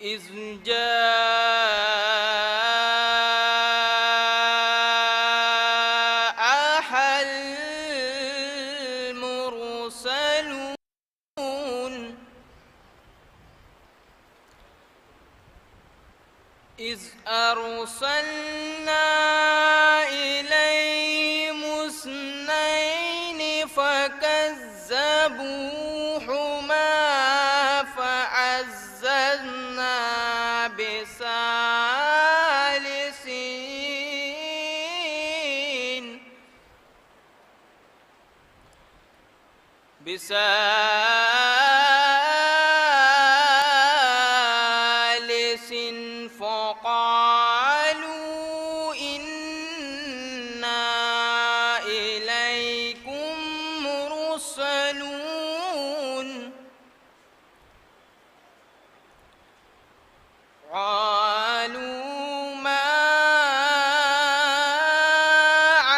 إذ جاءها المرسلون إذ أرسلنا إليهم اثنين فكذبوهما فعززنا بثالث فقالوا إنا إليكم مرسلون قالوا ما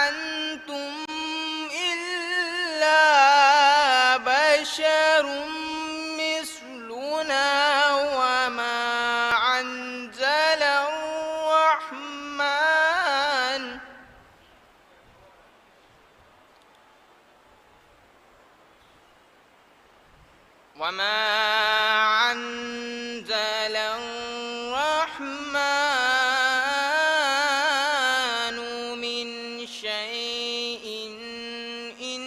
أنتم إلا بشر مثلنا وما أنزل الرحمن من شيء إن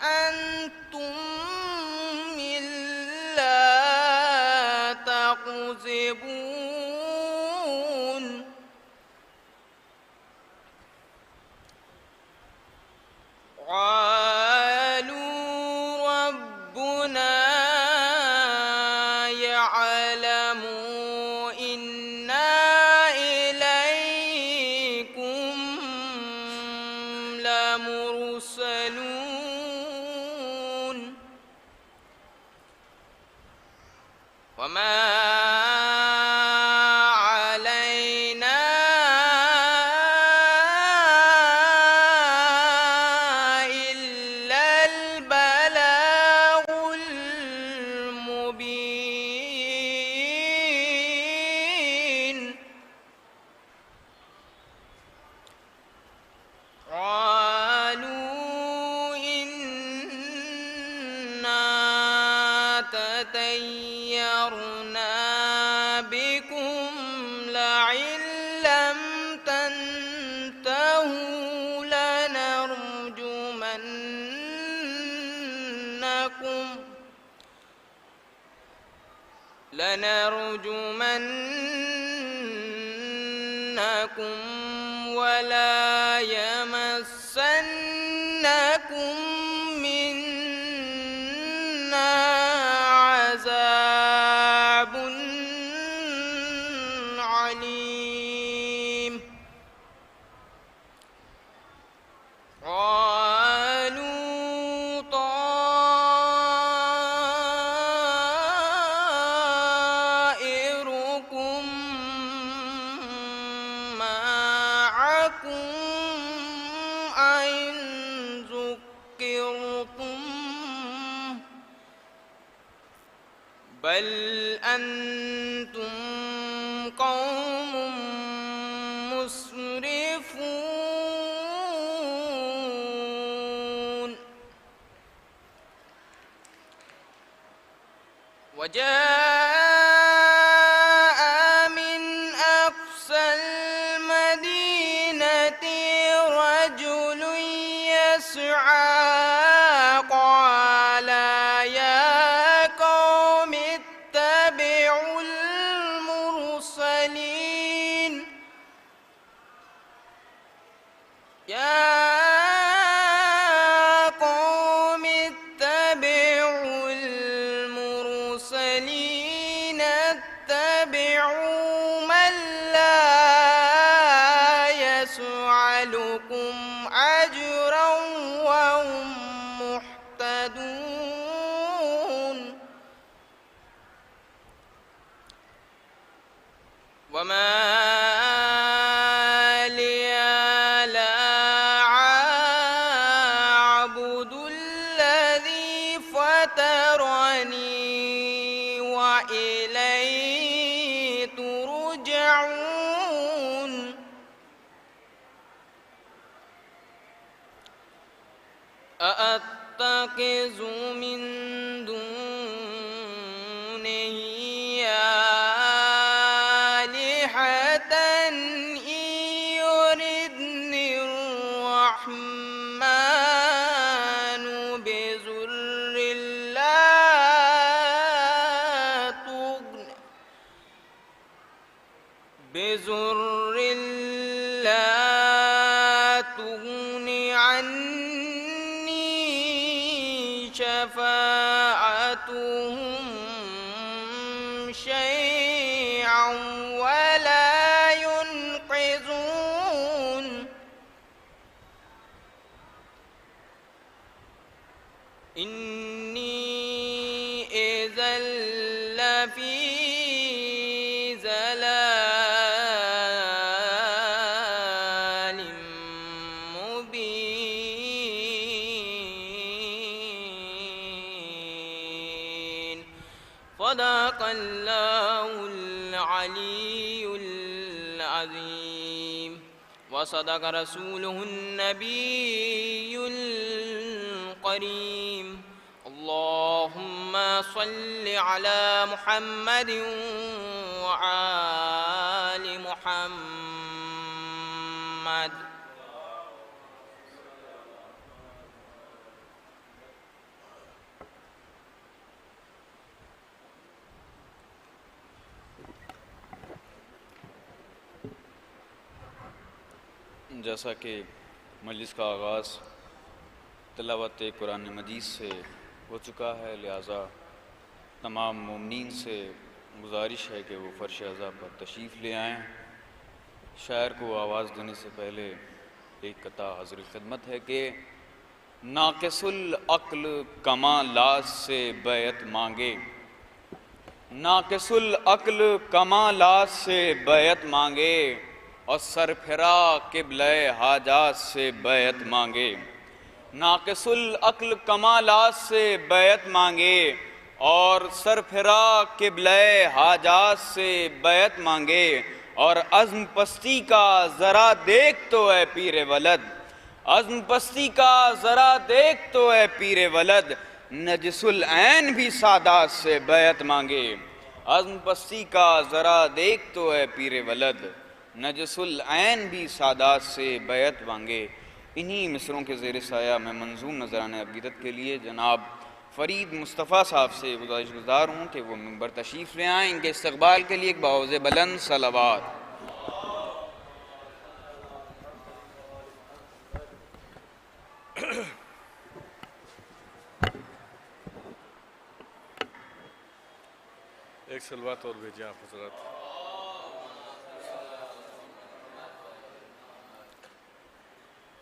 أنتم إلا تكذبون وما علينا إلا البلاغ المبين قالوا إنا تطيرنا بكم لئن لم تنتهوا لنرجمنكم ولا يمسنكم منا عذاب عليم قالوا طائركم معكم أئن ذكرتم بل أنتم قوم مسرفون وجاء من أقصى المدينة رجل يسعى قال يا قوم اتبعوا المرسلين اتبعوا من لا يسألكم أجرا وهم مهتدون وما لي لا أعبد الذي فطرني وإليه أتخذ من دونه آلهة إن يردني الرحمن بضر لا تغن عني شفاعتهم شيئا ولا ينقذون إني إذا لفي ضلال مبين. صدق الله العلي العظيم وصدق رسوله النبي الكريم. اللهم صل على محمد وآل محمد. جیسا کہ مجلس کا آغاز تلاوت قرآن مجید سے ہو چکا ہے، لہٰذا تمام مومنین سے گزارش ہے کہ وہ فرش عزا پر تشریف لے آئیں۔ شاعر کو آواز دینے سے پہلے ایک قطع حضر خدمت ہے کہ ناقص العقل کمالات سے بیعت مانگے، ناقص العقل کمالات سے بیعت مانگے اور سر پھرا قبلہ حاجات سے بیعت مانگے۔ ناقص العقل کمالات سے بیعت مانگے اور سر پھرا قبلہ حاجات سے بیعت مانگے، اور عزم پستی کا ذرا دیکھ تو اے پیر ولد، عزم پستی کا ذرا دیکھ تو اے پیر ولد، نجس العین بھی سادات سے بیعت مانگے۔ عزم پستی کا ذرا دیکھ تو اے پیر ولد، نجس العین بھی سادات سے بیعت مانگے۔ انہی مصروں کے زیر سایہ میں منظوم نذرانہ عقیدت کے لیے جناب فرید مصطفیٰ صاحب سے گزارش گزار ہوں کہ وہ منبر تشریف لے آئیں۔ ان کے استقبال کے لیے ایک بآوازِ بلند صلوات۔ ایک صلوات اور بھیجیں آپ حضرات۔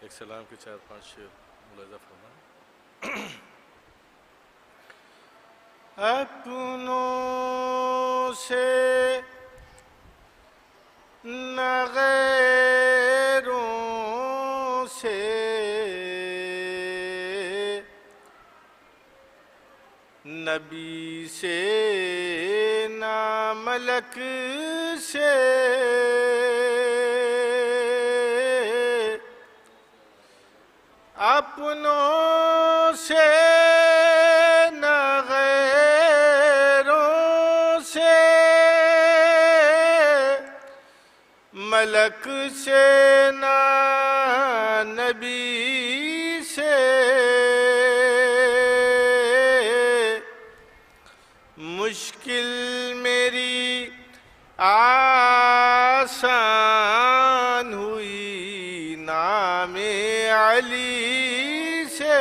ایک سلام کی 4-5 شعر ملاحظہ فرمائیں۔ اپنوں سے نہ غیروں سے نبی سے نہ ملک سے اپنوں سے نہ غیروں سے ملک سے نہ نبی سے مشکل میری آسان ہوئی نام علی سے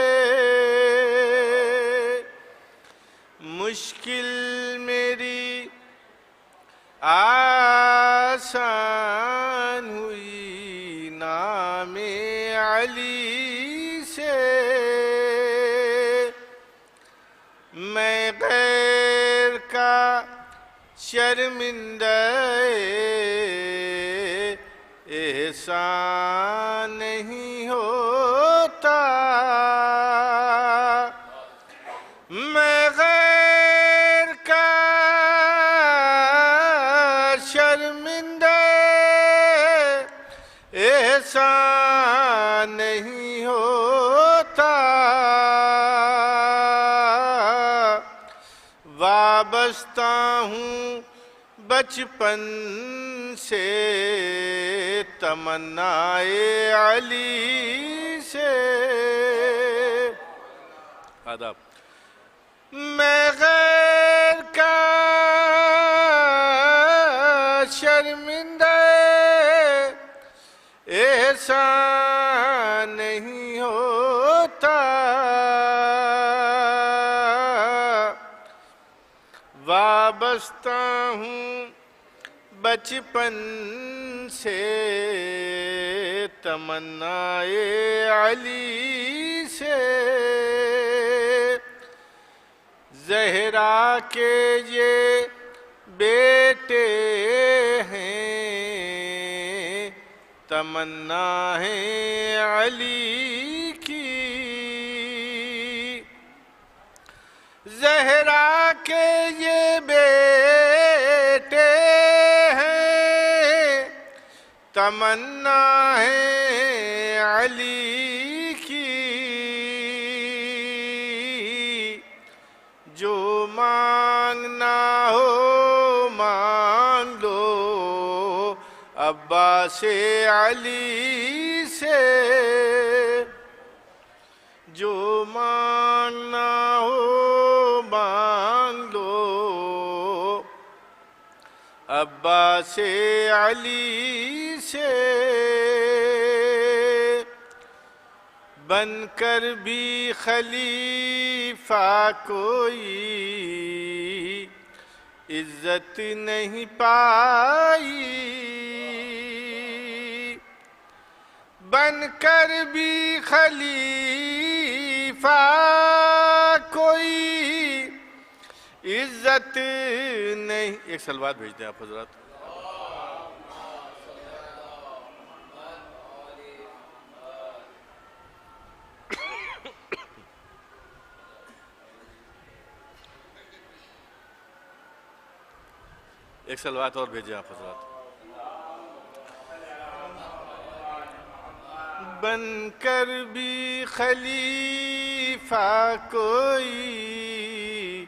مشکل میری آسان ہوئی نام علی سے میں غیر کا شرمندہ احسان نہیں ہوتا میں غیر کا شرمندہ احسان نہیں ہوتا وابستہ ہوں بچپن سے تمنائے علی سے، آداب۔ میں غیر کا شرمندہ احسان نہیں ہوتا، وابستہ ہوں بچپن سے تمنائے علی سے، زہرا کے یہ بیٹے ہیں تمنا ہے علی کی، زہرا کے یہ بیٹے ہیں تمنا ہے علی کی، جو مانگنا ہو مانگ لو عباس علی سے، جو مانگنا ہو مانگ لو عباس علی سے، بن کر بھی خلیفہ کوئی عزت نہیں پائی، بن کر بھی خلیفہ کوئی عزت نہیں، ایک سلوات بھیج دیں آپ حضرات۔ ایک سلوات اور بھیجیں آپ حضرات۔ بن کر بھی خلیفہ کوئی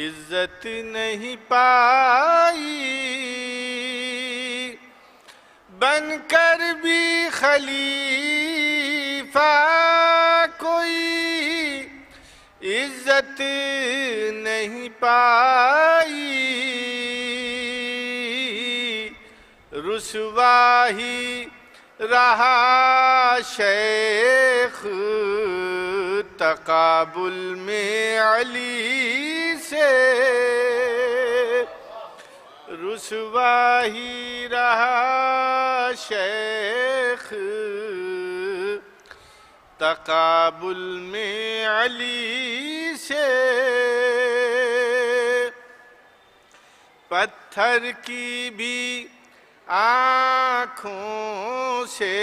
عزت نہیں پائی، بن کر بھی خلیفہ کوئی عزت نہیں پائی، رسوا ہی رہا شیخ تقابل میں علی سے، رسوا ہی رہا شیخ تقابل میں علی سے، پتھر کی بھی آنکھوں سے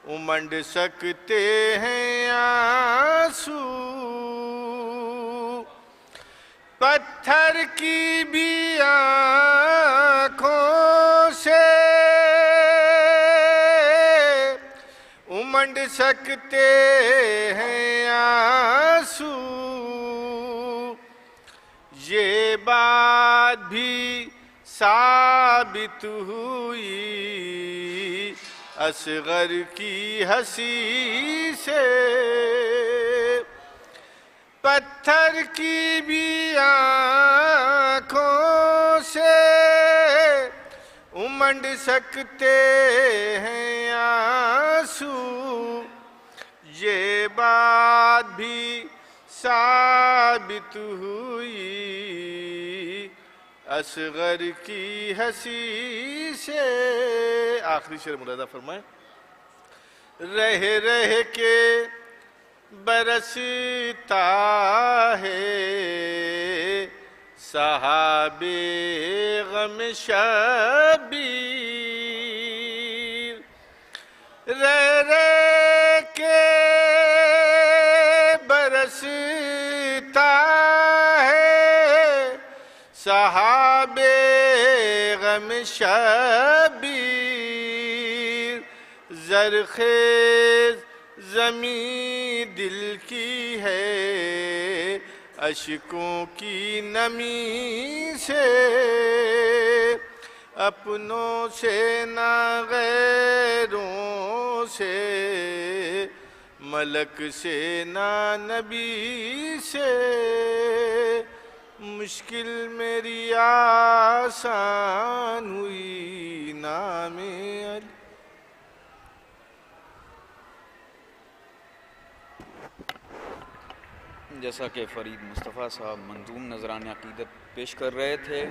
امنڈ سکتے ہیں آنسو، پتھر کی بھی آنکھوں سے امنڈ سکتے ہیں آنسو، یہ بات بھی ثابت ہوئی اصغر کی ہنسی سے، پتھر کی بھی آنکھوں سے امنڈ سکتے ہیں آنسو، یہ بات بھی ثابت ہوئی اصغر کی ہنسی سے۔ آخری شعر ملاحظہ فرمائیں۔ رہ رہ کے برستا ہے سحاب غم شبیر، رہ رہ کے برستا ہے سحاب غم شبیر، زرخیز زمین دل کی ہے اشکوں کی نمی سے اپنوں سے نہ غیروں سے ملک سے نہ نبی سے مشکل میری آسان ہوئی نام علی. جیسا کہ فرید مصطفیٰ صاحب منظوم نذران عقیدت پیش کر رہے تھے،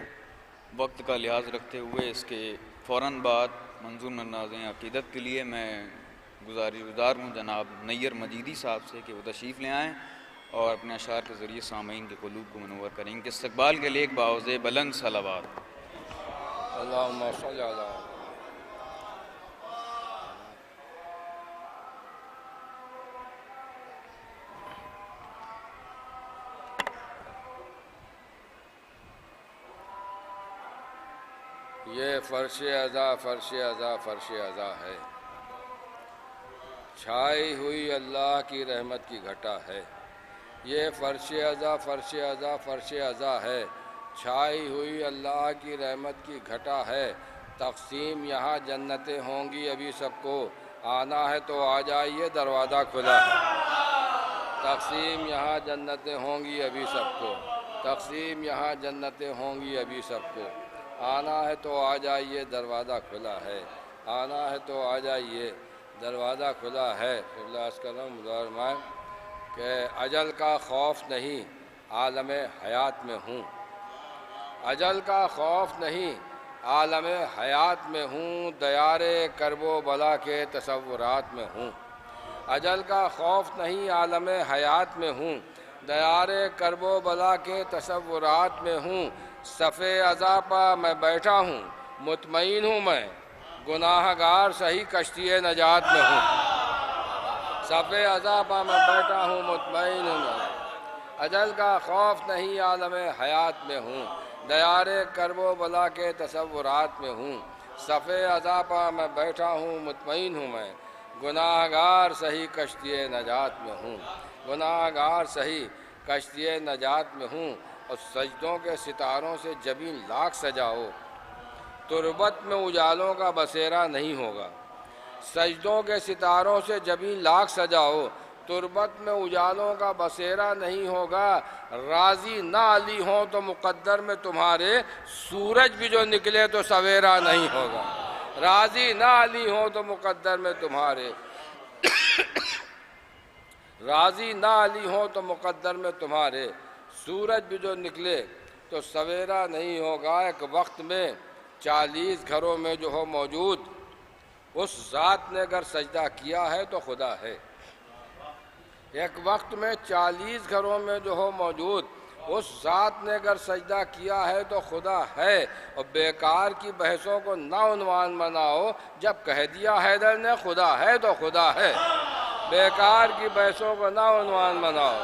وقت کا لحاظ رکھتے ہوئے اس کے فوراً بعد منظوم نذران عقیدت کے لیے میں گزار ہوں جناب نیر مجیدی صاحب سے کہ وہ تشریف لے آئیں اور اپنے اشعار کے ذریعے سامعین کے قلوب کو منور کریں گے. استقبال کے لیے ایک باوز بلند صلوات. اللہم صلی علی یہ فرش ازا فرش ازا فرش ازا ہے، چھائی ہوئی اللہ کی رحمت کی گھٹا ہے. یہ فرش ازا فرش ازا فرش ازا ہے، چھائی ہوئی اللہ کی رحمت کی گھٹا ہے. تقسیم یہاں جنتیں ہوں گی ابھی سب کو، آنا ہے تو آ جائیے دروازہ کھلا ہے. تقسیم یہاں جنتیں ہوں گی ابھی سب کو، تقسیم یہاں جنتیں ہوں گی ابھی سب کو، آنا ہے تو آ جائیے دروازہ کھلا ہے. آنا ہے تو آ جائیے دروازہ کھلا ہے. ابلاس کرم فرمائیں کہ اجل کا خوف نہیں عالم حیات میں ہوں، اجل کا خوف نہیں عالم حیات میں ہوں، دیار کرب و بلا کے تصورات میں ہوں. اجل کا خوف نہیں عالم حیات میں ہوں، دیار کرب و بلا کے تصورات میں ہوں. صف عزا پا میں بیٹھا ہوں مطمئن ہوں میں، گناہ گار سہی کشتی نجات میں ہوں. صف عزا پا میں بیٹھا ہوں مطمئن ہوں میں، اجل کا خوف نہیں عالم حیات میں ہوں، دیار کرب و بلا کے تصورات میں ہوں. صف عزا پا میں بیٹھا ہوں مطمئن ہوں میں، گناہ گار سہی کشتی نجات میں ہوں، گناہ گار سہی کشتی نجات میں ہوں. اور سجدوں کے ستاروں سے جبین لاکھ سجاؤ، تربت میں اجالوں کا بسیرا نہیں ہوگا. سجدوں کے ستاروں سے جبین لاکھ سجاؤ، تربت میں اجالوں کا بسیرا نہیں ہوگا. راضی نہ علی ہوں تو مقدر میں تمہارے، سورج بھی جو نکلے تو سویرا نہیں ہوگا. راضی نہ علی ہوں تو مقدر میں تمہارے، راضی نہ علی ہوں تو مقدر میں تمہارے، سورج بھی جو نکلے تو سویرا نہیں ہوگا. ایک وقت میں 40 گھروں میں جو ہو موجود، اس ذات نے اگر سجدہ کیا ہے تو خدا ہے. ایک وقت میں 40 گھروں میں جو ہو موجود، اس ذات نے اگر سجدہ کیا ہے تو خدا ہے. اور بیکار کی بحثوں کو نہ عنوان بناؤ، جب کہہ دیا حیدر نے خدا ہے تو خدا ہے. بیکار کی بحثوں کو نہ عنوان بناؤ.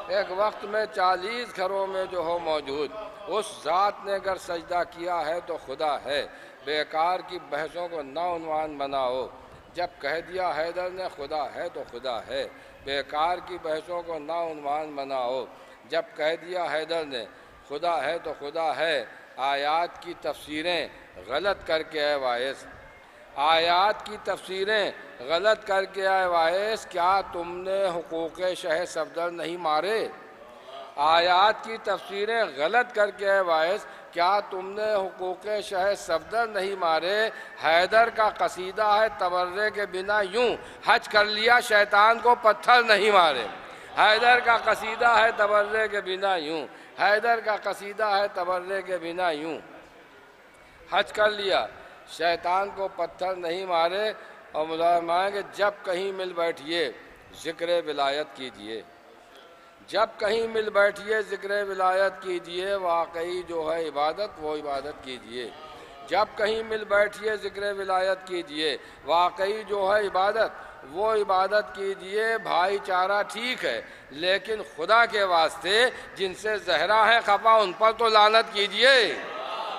ایک وقت میں 40 گھروں میں جو ہو موجود، اس ذات نے اگر سجدہ کیا ہے تو خدا ہے. بیکار کی بحثوں کو نہ عنوان بناؤ، جب کہہ دیا حیدر نے خدا ہے تو خدا ہے. بیکار کی بحثوں کو نہ عنوان بناؤ، جب کہہ دیا حیدر نے خدا ہے تو خدا ہے. آیات کی تفسیریں غلط کر کے اے وائس، آیات کی تفسیریں غلط کر کے اے وائس، کیا تم نے حقوق شہ صفدر نہیں مارے؟ آیات کی تفسیریں غلط کر کے اے وائس، کیا تم نے حقوق شہ صفدر نہیں مارے؟ حیدر کا قصیدہ ہے تبرے کے بنا یوں، حج کر لیا شیطان کو پتھر نہیں مارے. حیدر کا قصیدہ ہے تبرے کے بنا یوں، حیدر کا قصیدہ ہے تبرے کے بنا یوں، حج کر لیا شیطان کو پتھر نہیں مارے. اور ملائمائیں کہ جب کہیں مل بیٹھیے ذکر ولایت کیجئے، جب کہیں مل بیٹھیے ذکر ولایت کیجئے، واقعی جو ہے عبادت وہ عبادت کیجئے. جب کہیں مل بیٹھیے ذکر ولایت کیجئے، واقعی جو ہے عبادت وہ عبادت کیجئے. بھائی چارہ ٹھیک ہے لیکن خدا کے واسطے جن سے زہرا ہے خفا ان پر تو لعنت کیجئے.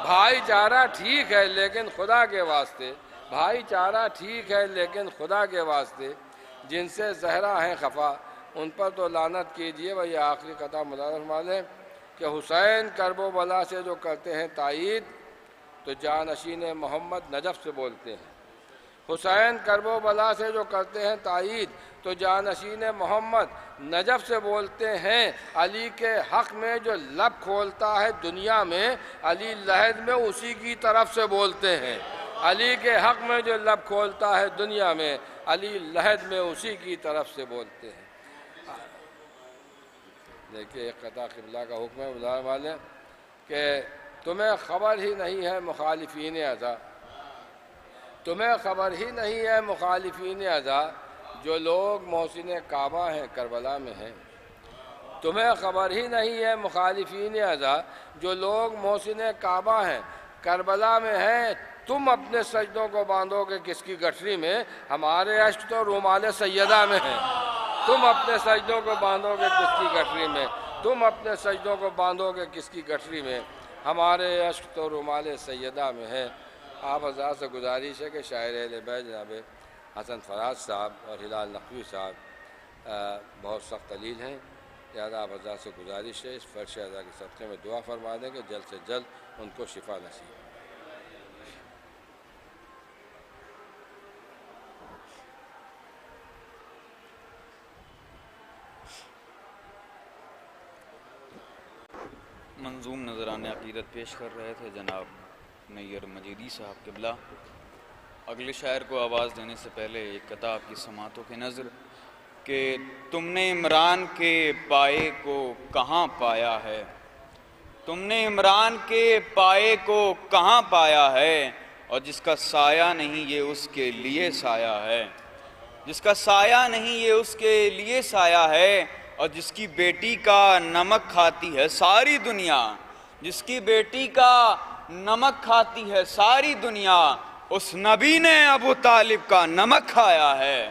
بھائی چارہ ٹھیک ہے لیکن خدا کے واسطے، بھائی چارہ ٹھیک ہے لیکن خدا کے واسطے جن سے زہرا ہے خفا ان پر تو لعنت کیجیے۔ وہ یہ آخری قطع ملاحظہ فرما لیں کہ حسین کرب و بلا سے جو کرتے ہیں تائید تو جانشین محمد نجف سے بولتے ہیں۔ حسین کرب و بلا سے جو کرتے ہیں تائید تو جانشین محمد نجف سے بولتے ہیں۔ علی کے حق میں جو لب کھولتا ہے دنیا میں علی لحد میں اسی کی طرف سے بولتے ہیں۔ علی کے حق میں جو لب کھولتا ہے دنیا میں علی لحد میں اسی کی طرف سے بولتے ہیں۔ دیکھیے ایک قطع قبلہ کا حکم ہے بلال والے کہ تمہیں خبر ہی نہیں ہے مخالفین ازا، تمہیں خبر ہی نہیں ہے مخالفین ازا جو لوگ محسن کعبہ ہیں کربلا میں ہیں۔ تمہیں خبر ہی نہیں ہے مخالفین ازا جو لوگ محسن کعبہ ہیں کربلا میں ہیں۔ تم اپنے سجدوں کو باندھو گے کس کی گٹھری میں؟ ہمارے اشک تو رومال سیدہ میں ہیں۔ تم اپنے سجدوں کو باندھو گے کس کی گٹھری میں؟ تم اپنے سجدوں کو باندھو گے کس کی گٹھری میں؟ ہمارے اشک تو رومال سیدہ میں ہے۔ آپ حضرات سے گزارش ہے کہ شاعر اہل بیت جناب حسن فراز صاحب اور ہلال نقوی صاحب بہت سخت علیل ہیں، لہٰذا آپ حضرات سے گزارش ہے اس فرش ادا کے صدقے میں دعا فرما دیں کہ جلد سے جلد ان کو شفا نصیب ہو۔ منظوم نذران عقیدت پیش کر رہے تھے جناب نیر مجیدی صاحب قبلہ۔ اگلے شاعر کو آواز دینے سے پہلے ایک قطع آپ کی سماعتوں کی نظر کہ تم نے عمران کے پائے کو کہاں پایا ہے، تم نے عمران کے پائے کو کہاں پایا ہے، اور جس کا سایہ نہیں یہ اس کے لیے سایہ ہے، جس کا سایہ نہیں یہ اس کے لیے سایہ ہے، اور جس کی بیٹی کا نمک کھاتی ہے ساری دنیا، جس کی بیٹی کا نمک کھاتی ہے ساری دنیا، اس نبی نے ابو طالب کا نمک کھایا ہے،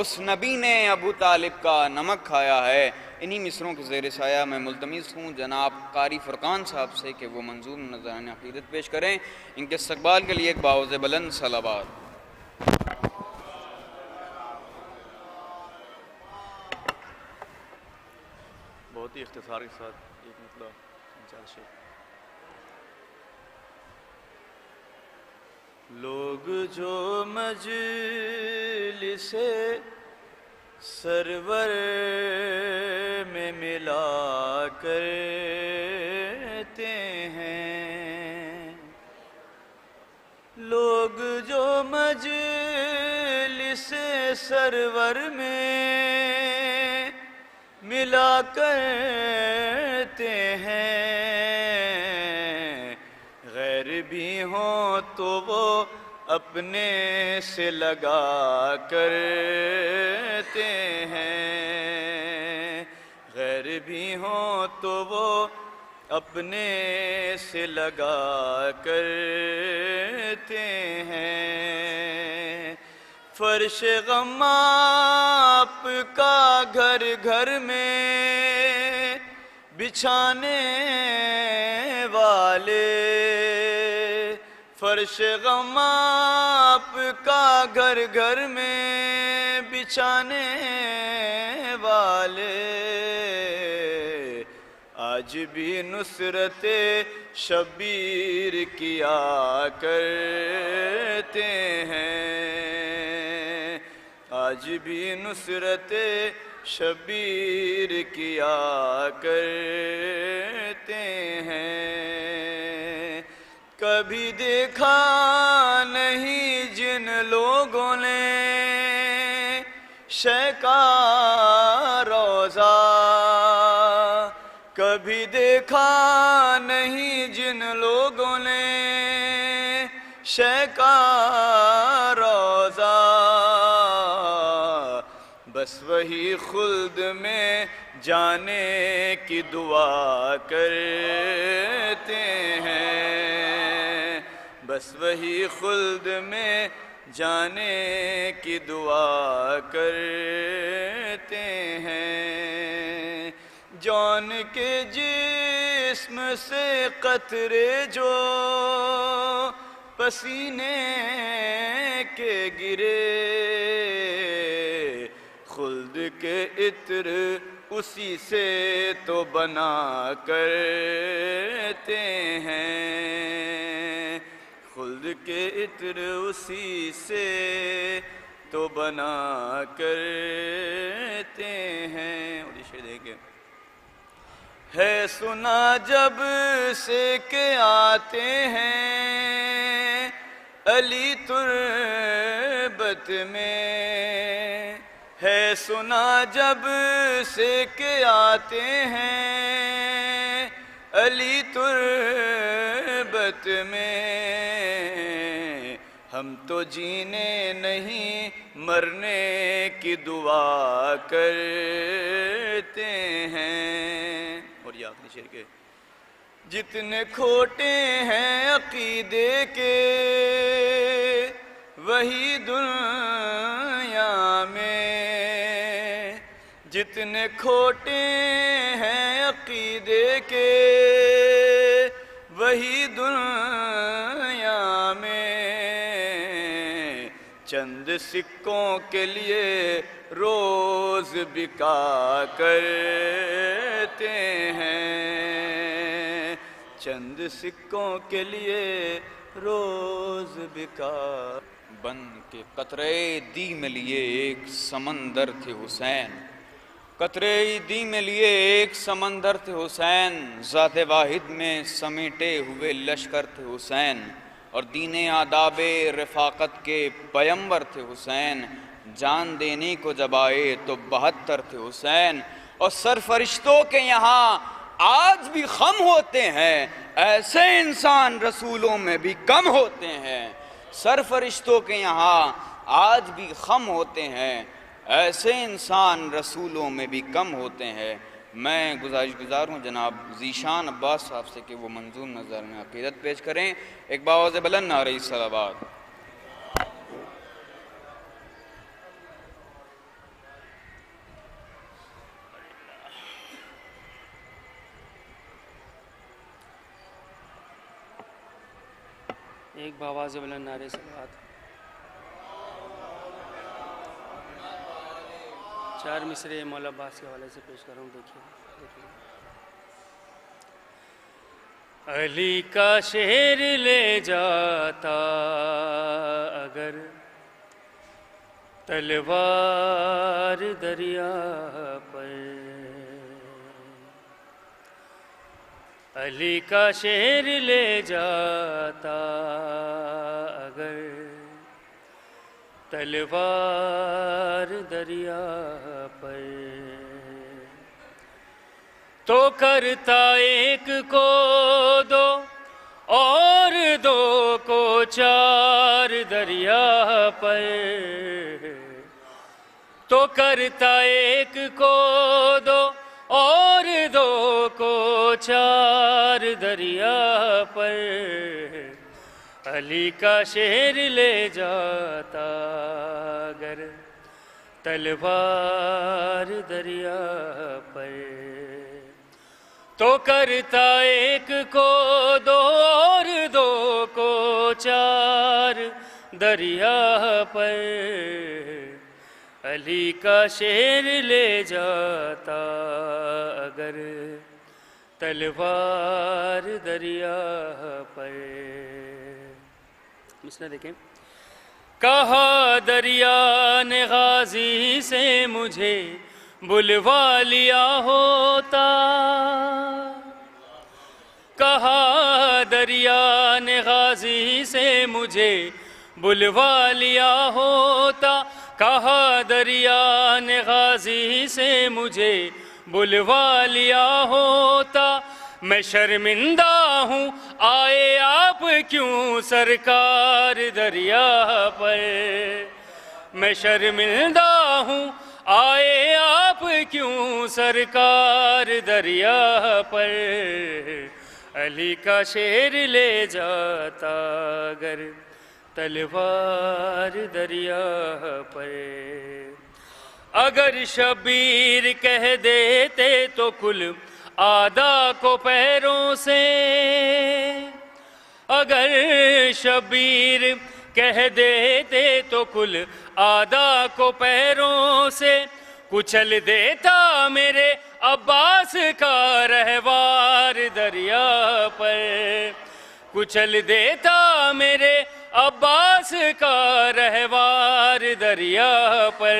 اس نبی نے ابو طالب کا نمک کھایا ہے۔ انہی مصروں کے زیر سایہ میں ملتمس ہوں جناب قاری فرقان صاحب سے کہ وہ منظوم نذران عقیدت پیش کریں۔ ان کے استقبال کے لیے ایک باوز بلند صلوات۔ بہت ہی اختصار کے ساتھ ایک مطلب چار شعر۔ لوگ جو مجلس سرور میں ملا کرتے ہیں، لوگ جو مجلس سرور میں ملا کرتے ہیں، غیر بھی ہوں تو وہ اپنے سے لگا کرتے ہیں، غیر بھی ہوں تو وہ اپنے سے لگا کرتے ہیں۔ فرش غم آپ کا گھر گھر میں بچھانے والے، فرش غم آپ کا گھر گھر میں بچھانے والے، آج بھی نصرت شبیر کیا کرتے ہیں، آج بھی نصرت شبیر کیا کرتے ہیں۔ کبھی دیکھا نہیں جن لوگوں نے شے کا روزہ، کبھی دیکھا نہیں جن لوگوں نے شے کا روزہ، بس وہی خلد میں جانے کی دعا کرتے ہیں، بس وہی خلد میں جانے کی دعا کرتے ہیں۔ جان کے جسم سے قطرے جو پسینے کے گرے، خلد کے عطر اسی سے تو بنا کرتے ہیں، خلد کے عطر اسی سے تو بنا کرتے ہیں۔ اور یہ شعر دیکھیں، ہے سنا جب سے کہ آتے ہیں علی تربت میں، ہے سنا جب سے کہ آتے ہیں علی تربت میں، ہم تو جینے نہیں مرنے کی دعا کرتے ہیں۔ اور یہ آخری شعر کے، جتنے کھوٹے ہیں عقیدے کے وہی دنیا میں، جتنے کھوٹے ہیں عقیدے کے وہی دنیا میں، چند سکوں کے لیے روز بکا کرتے ہیں، چند سکوں کے لیے روز بکا۔ بن کے قطرے دی میں لیے ایک سمندر تھے حسین، قطرے دی میں لیے ایک سمندر تھے حسین، ذات واحد میں سمیٹے ہوئے لشکر تھے حسین، اور دین آداب رفاقت کے پیمبر تھے حسین، جان دینے کو جب آئے تو 72 تھے حسین، اور سرفرشتوں کے یہاں آج بھی خم ہوتے ہیں، ایسے انسان رسولوں میں بھی کم ہوتے ہیں، سرفرشتوں کے یہاں آج بھی خم ہوتے ہیں، ایسے انسان رسولوں میں بھی کم ہوتے ہیں۔ میں گزار ہوں جناب ذیشان عباس صاحب سے کہ وہ منظوم نظر میں عقیدت پیش کریں، ایک باواز بلند نعرہ صلوات۔ ایک باواز بلند نعرہ صلوات۔ 4 مصرے مولا عباس کے حوالے سے پیش کر رہا ہوں، دیکھیے۔ علی کا شہر لے جاتا اگر تلوار دریا پر، علی کا شہر لے جاتا اگر تلوار دریا پر، تو کرتا ایک کو 2 اور 2 کو 4 دریا پر، تو کرتا ایک کو 2 اور 2 کو 4 دریا پر، علی کا شہر لے جاتا اگر تلوار دریا پر، تو کرتا ایک کو 2 اور 2 کو 4 دریا پر، علی کا شہر لے جاتا اگر تلوار دریا پر۔ مصرع دیکھیں، کہا دریا نے غازی سے مجھے بلوا لیا ہوتا، کہا دریا نے غازی سے مجھے بلوا لیا ہوتا، کہا دریا نے غازی سے مجھے بلوا لیا ہوتا، میں شرمندہ ہوں آئے آپ کیوں سرکار دریا پر، میں شرمندہ ہوں آئے آپ کیوں سرکار دریا پر، علی کا شہر لے جاتا اگر تلوار دریا پر، اگر شبیر کہہ دیتے تو کل آدھا کو پیروں سے، اگر شبیر کہہ دیتے تو کل آدھا کو پیروں سے، کچل دیتا میرے عباس کا رہوار دریا پر، کچل دیتا میرے عباس کا رہوار دریا پر،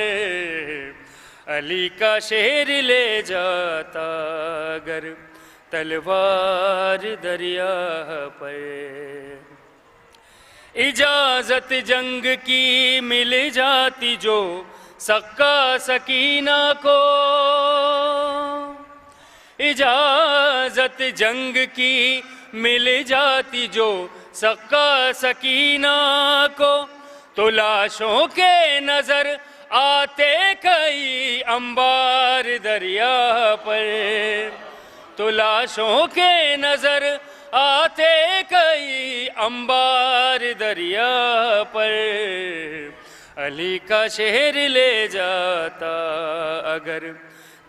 علی کا شعر لے جاتا اگر تلوار دریا پر۔ اجازت جنگ کی مل جاتی جو سکا سکینہ کو، اجازت جنگ کی مل جاتی جو سکا سکینہ کو، تو لاشوں کے نظر آتے کئی انبار دریا پر، تو لاشوں کے نظر آتے کئی انبار دریا پر، علی کا شعر لے جاتا اگر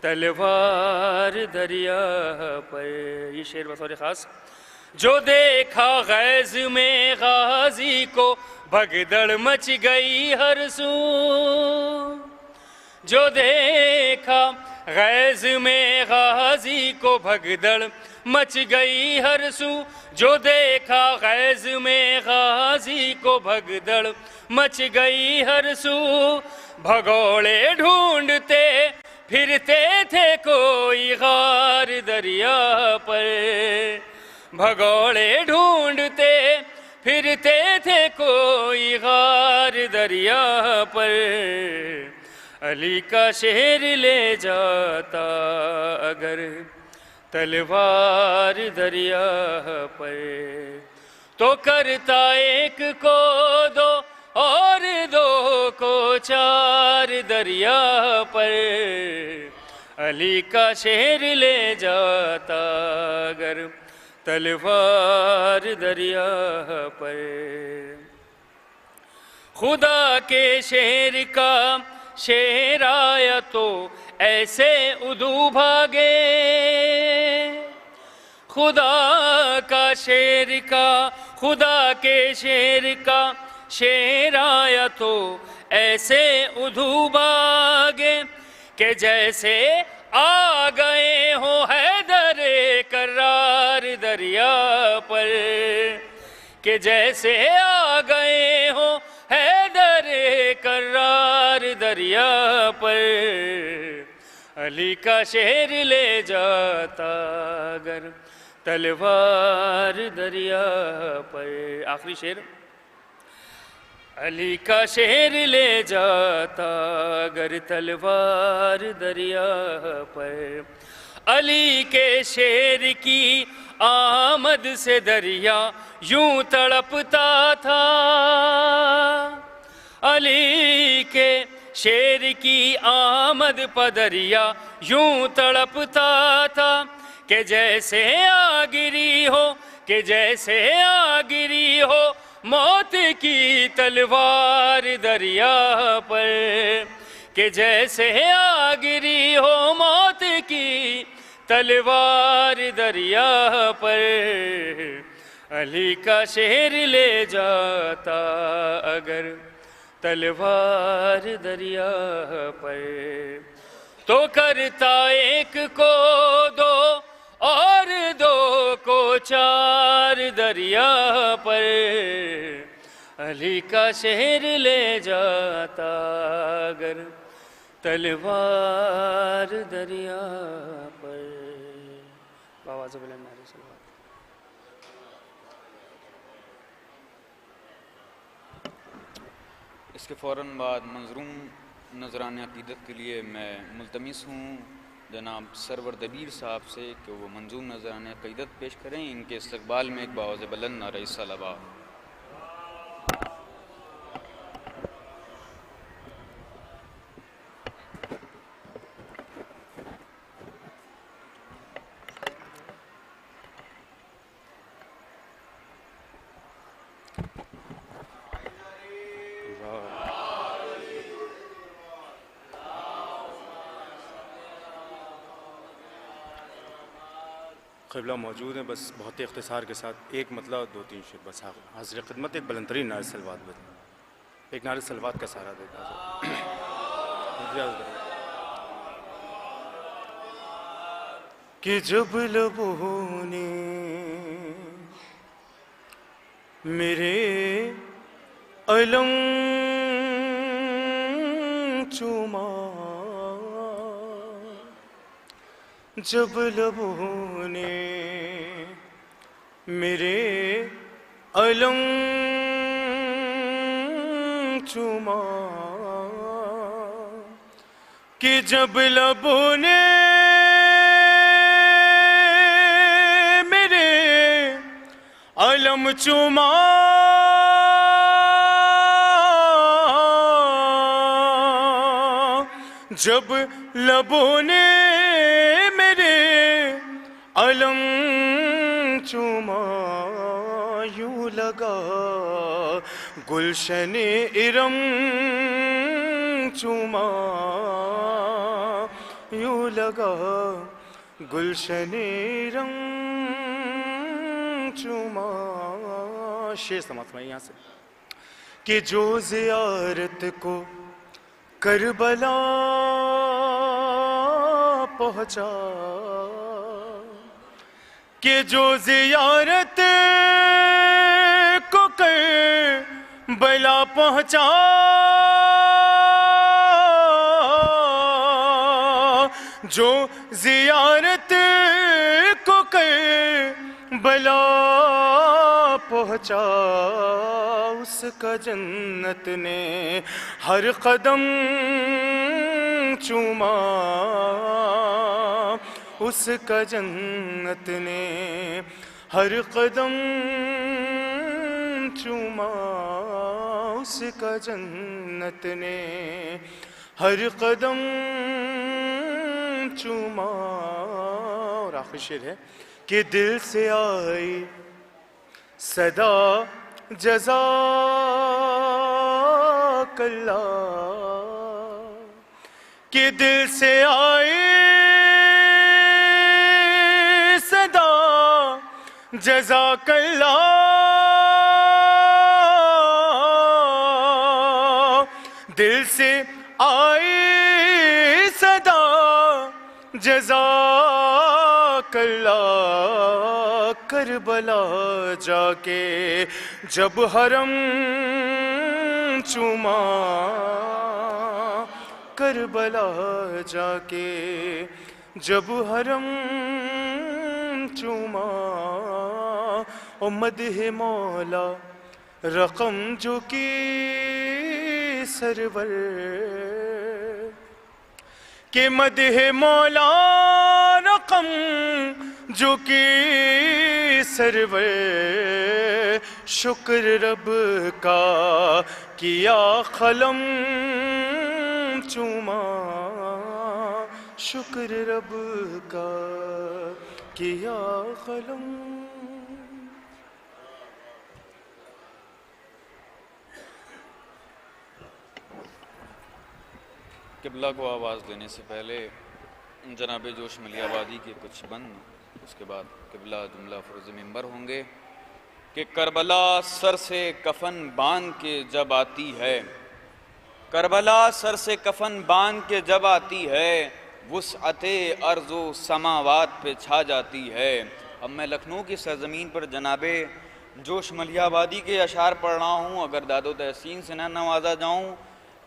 تلوار دریا پر۔ یہ شعر بطور خاص، جو دیکھا غیظ میں غازی کو بھگدڑ مچ گئی ہر سو، جو دیکھا غیظ میں غازی کو بھگدڑ مچ گئی ہر سو، جو دیکھا غیظ میں غازی کو بھگدڑ مچ گئی ہر سو، بھگوڑے ڈھونڈتے پھرتے تھے کوئی غار دریا پر، بھگوڑے ڈھونڈتے پھرتے تھے کوئی غار دریا پر، علی کا شعر لے جاتا اگر تلوار دریا پر، تو کرتا ایک کو دو اور دو کو چار دریا پر، علی کا شعر لے جاتا اگر تلوار دریا پر۔ خدا کے شعر کا شعر آیا تو ایسے ادو بھاگے، خدا کا شعر کا، خدا کے شعر کا شعر آیا تو ایسے ادو بھاگے، کہ جیسے آ گئے ہو حیدر کرار دریا پر، کہ جیسے آ گئے ہو حیدر کرار دریا پر، علی کا شعر لے جاتا اگر تلوار دریا پر۔ آخری شعر، علی کا شعر لے جاتا اگر تلوار دریا پر، علی کے شعر کی آمد سے دریا یوں تڑپتا تھا، علی کے شعر کی آمد پہ دریا یوں تڑپتا تھا، کہ جیسے آ گری ہو، کہ جیسے آ گری ہو موت کی تلوار دریا پر، کہ جیسے آ گری ہو موت کی تلوار دریا پر، علی کا شعر لے جاتا اگر تلوار دریا پر، تو کرتا ایک کو دو اور دو کو چار دریا پر، علی کا شعر لے جاتا اگر تلوار دریا پر۔ آواز بلند نعرہ صلوات۔ اس کے فوراً بعد منظوم نذرانہ عقیدت کے لیے میں ملتمس ہوں جناب سرور دبیر صاحب سے کہ وہ منظوم نذرانہ عقیدت پیش کریں۔ ان کے استقبال میں ایک بآواز بلند نعرہ صلوات۔ قبلہ موجود ہیں، بس بہت اختصار کے ساتھ ایک مطلب دو تین شعر بس حاضر خدمت ایک بلند ترین نعرہ صلوات ایک نعرہ صلوات کا سہارا دیتا ہے۔ کہ جب لبوں نے میرے علم چوما، جب لبوں نے میرے علم چوما، کہ جب لبوں نے میرے علم چوما، جب لبوں نے میرے علم چوما، یوں لگا گلشن ارم چوما، یوں لگا گلشن ارم چوما۔ شعر سماعت میں یہاں سے کہ جو زیارت کو کربلا پہنچا، کہ جو زیارت کو کربلا پہنچا، جو زیارت کو کربلا پہنچا، اس کا جنت نے ہر قدم چوما، اس کا جنت نے ہر قدم چوما، اس کا جنت نے ہر قدم چوما۔ اور آخری شعر ہے کہ دل سے آئی صدا جزاک اللہ، کہ دل سے آئی صدا جزاک اللہ، دل سے آئی صدا جزاک اللہ، کربلا جا کے جب حرم چوما، کربلا جا کے جب حرم چوما، اور مدح مولا رقم جو کی سرور، کہ مدح مولا رقم جو کی سرور، شکر رب کا کیا قلم چوما، شکر رب کا کیا قلم۔ قبلہ کو آواز دینے سے پہلے جناب جوش ملی آبادی کے کچھ بند، اس کے بعد قبلہ جملہ فروز ممبر ہوں گے کہ کربلا سر سے کفن باندھ کے جب آتی ہے، کربلا سر سے کفن باندھ کے جب آتی ہے، وسعت ارض و سماوات پہ چھا جاتی ہے۔ اب میں لکھنؤ کی سرزمین پر جناب جوش ملی آبادی کے اشعار پڑھ رہا ہوں، اگر داد و تحسین سے نہ نوازا جاؤں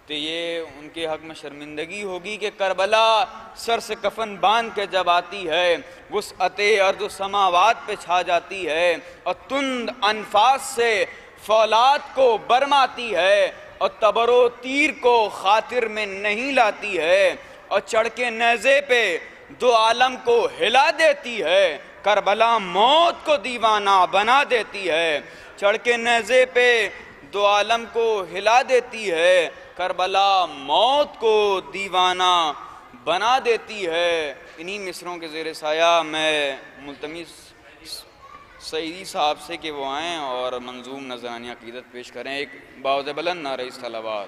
تو یہ ان کے حق میں شرمندگی ہوگی کہ کربلا سر سے کفن باندھ کے جب آتی ہے، وسعت ارض و سماوات پہ چھا جاتی ہے، اور تند انفاس سے فولاد کو برماتی ہے، اور تبر و تیر کو خاطر میں نہیں لاتی ہے، اور چڑھ کے نیزے پہ دو عالم کو ہلا دیتی ہے، کربلا موت کو دیوانہ بنا دیتی ہے، چڑھ کے نیزے پہ دو عالم کو ہلا دیتی ہے، کربلا موت کو دیوانہ بنا دیتی ہے۔ انہی مصروں کے زیر سایہ میں ملتمس سعیدی صاحب سے کہ وہ آئیں اور منظوم نذرانیہ عقیدت پیش کریں، ایک باوز بلند نعرہ صلوات۔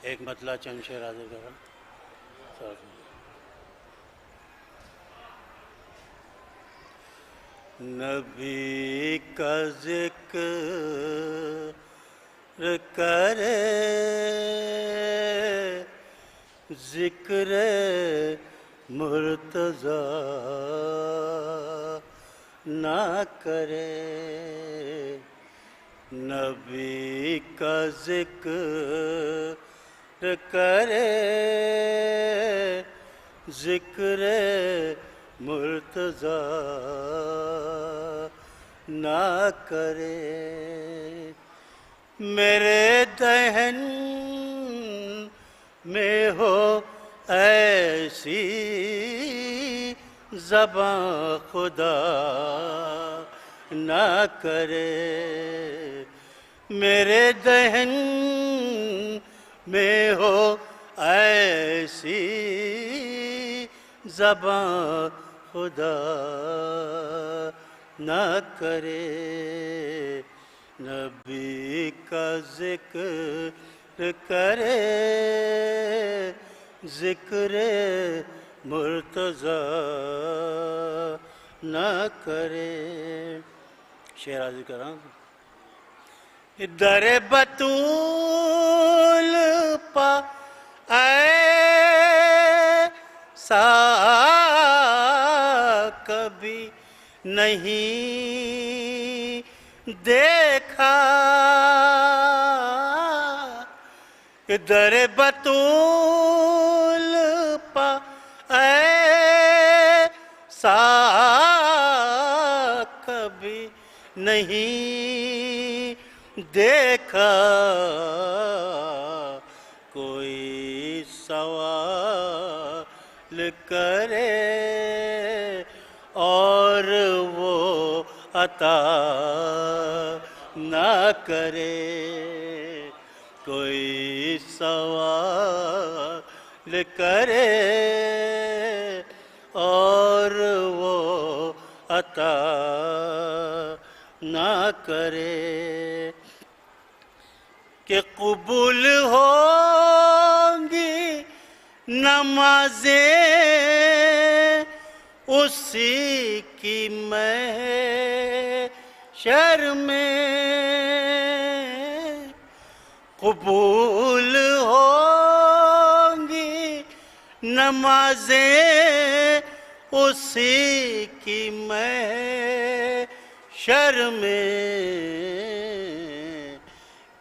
ایک مطلع چند شعر حاضر کر رہا ہوں. نبی کا ذکر کرے ذکر مرتضیٰ نہ کرے. نبی کا ذکر کرے ذکر مرتضیٰ نہ کرے. میرے دہن میں ہو ایسی زباں خدا نہ کرے. میرے دہن میں ہو ایسی زباں خدا نہ کرے. نبی کا ذکر کرے ذکر مرتضیٰ نہ کرے. شعر حاضر کر رہا ہوں. در بطول پا ایسا کبھی نہیں دیکھا. در بطول پا ایسا کبھی نہیں دیکھا. کوئی سوال کرے اور وہ عطا نہ کرے. کوئی سوال کرے اور وہ عطا نہ کرے. کہ قبول ہوں گی نمازیں اسی کی محشر میں. قبول ہوں گی نمازیں اسی کی محشر میں.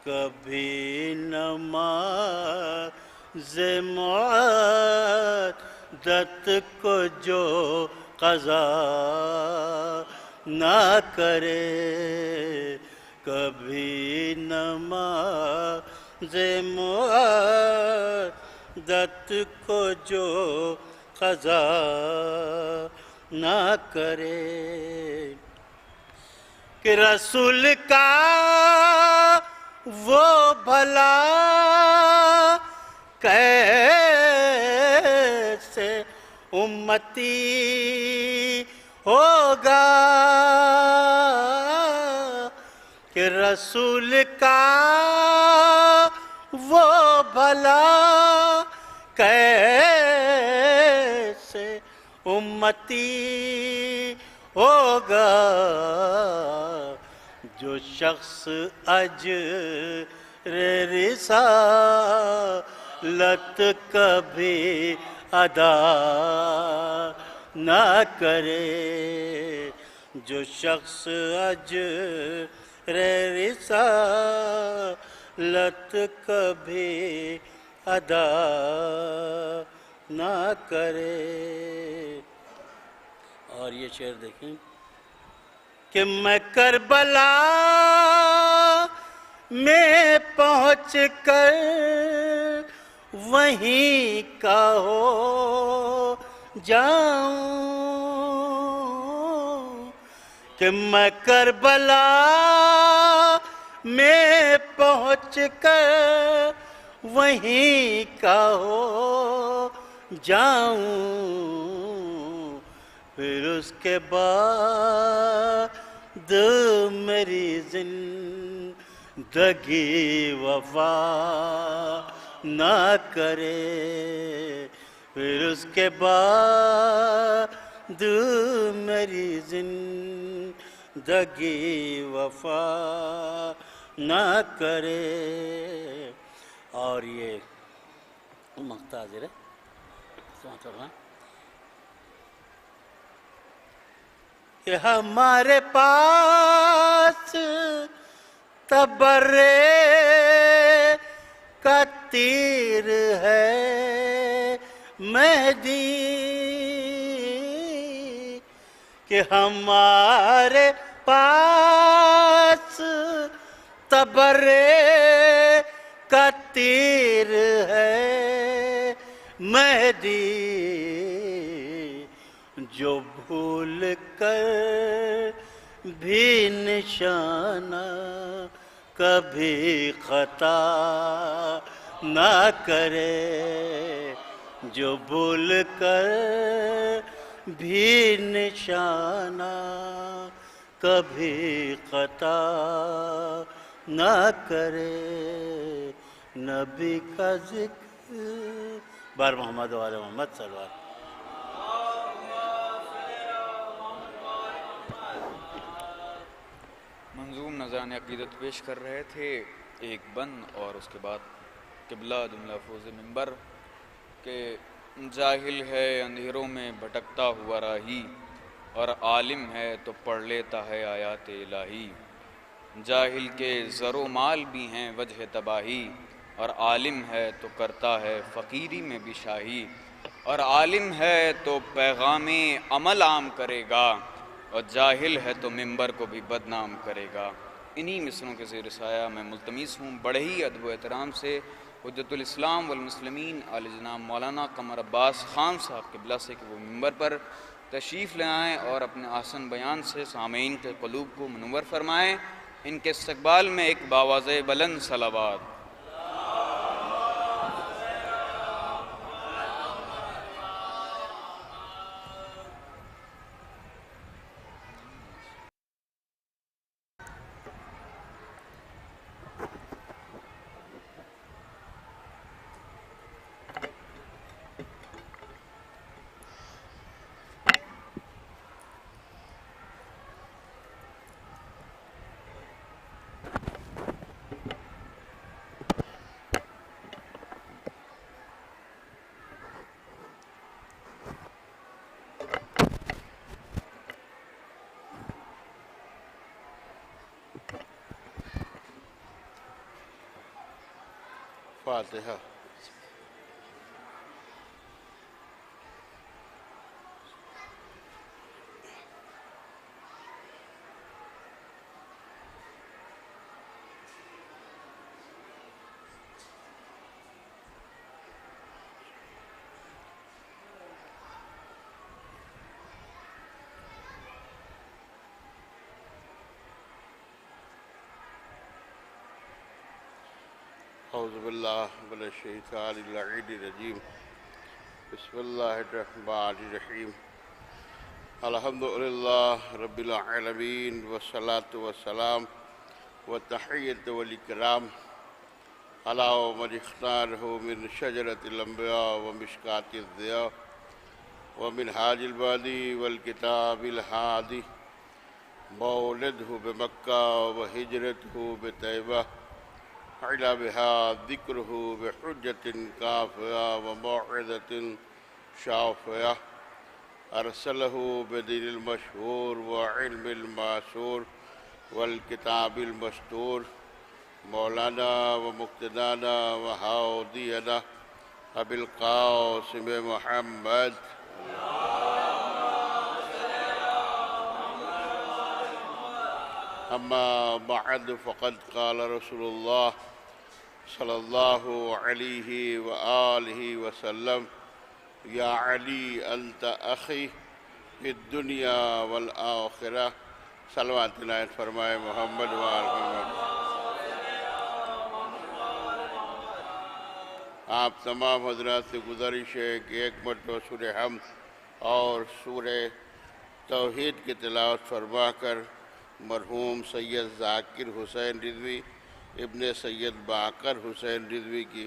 کبھی نماز معدت کو جو قضا نہ کرے. کبھی نماز معدت کو جو قضا نہ کرے. کہ رسول کا وہ بھلا کیسے امتی ہوگا. کہ رسول کا وہ بھلا کیسے امتی ہوگا. جو شخص اجر رسالت کبھی ادا نہ کرے. جو شخص اجر رسالت کبھی ادا نہ کرے. اور یہ شعر دیکھیں کہ میں کربلا میں پہنچ کر وہیں کا ہو جاؤں. کہ میں کربلا میں پہنچ کر وہیں کا ہو جاؤں. پھر اس کے بعد میری زندگی وفا نہ کرے، پھر اس کے بعد میری زندگی وفا نہ کرے. اور یہ مقطع حاضر ہے، کہ ہمارے پاس تبرے کا تیر ہے مہدی، کہ ہمارے پاس تبرے کا تیر ہے مہدی، جو بھول کر بھی نشانہ کبھی خطا نہ کرے، جو بھول کر بھی نشانہ کبھی خطا نہ کرے. نبی کا ذکر بار محمد و آل محمد صلی اللہ علیہ وسلم. منظوم نذران عقیدت پیش کر رہے تھے ایک بند، اور اس کے بعد قبلہ جملہ فوز منبر کہ جاہل ہے اندھیروں میں بھٹکتا ہوا راہی، اور عالم ہے تو پڑھ لیتا ہے آیات الہی. جاہل کے زر و مال بھی ہیں وجہ تباہی، اور عالم ہے تو کرتا ہے فقیری میں بھی شاہی، اور عالم ہے تو پیغام عمل عام کرے گا، اور جاہل ہے تو ممبر کو بھی بدنام کرے گا. انہی مصروں کے زیر سایہ میں ملتمس ہوں بڑے ہی ادب و احترام سے حجت الاسلام والمسلمین عالی جناب مولانا قمر عباس خان صاحب قبلہ سے کہ وہ ممبر پر تشریف لے آئیں اور اپنے آسن بیان سے سامعین کے قلوب کو منور فرمائیں. ان کے استقبال میں ایک باواز بلند صلوات. فاتحہ. اعوذ باللہ من الشیطان اللعین الرجیم. بسم اللہ الرحمن الرحیم. الحمدللہ رب العالمین والصلاة والسلام والتحیۃ والاکرام علی من اختارہ من شجرۃ الانبیاء ومشکاة الضیاء ومنہاج البادی والکتاب الہادی، مولدہ بمکہ وہجرتہ بطیبہ، علا بها ذکرہ بحجت کافیہ وموعظۃ شافیہ، ارسلہ بدین المشہور وعلم المعصور والکتاب المستور، مولانا ومقتدانا وہادینا ابی القاسم محمد. اما بعد فقد قال رسول اللہ صلی اللہ علیہ وآلہ وسلم: یا علی انت اخی فی الدنیا والآخرہ. صلوات عنایت فرمائے محمد وآل محمد. آپ تمام حضرات سے گزارش ہے کہ ایک مرتبہ سورہ حمد اور سورہ توحید کی تلاوت فرما کر مرحوم سید ذاکر حسین رضوی ابن سید باقر حسین رضوی کی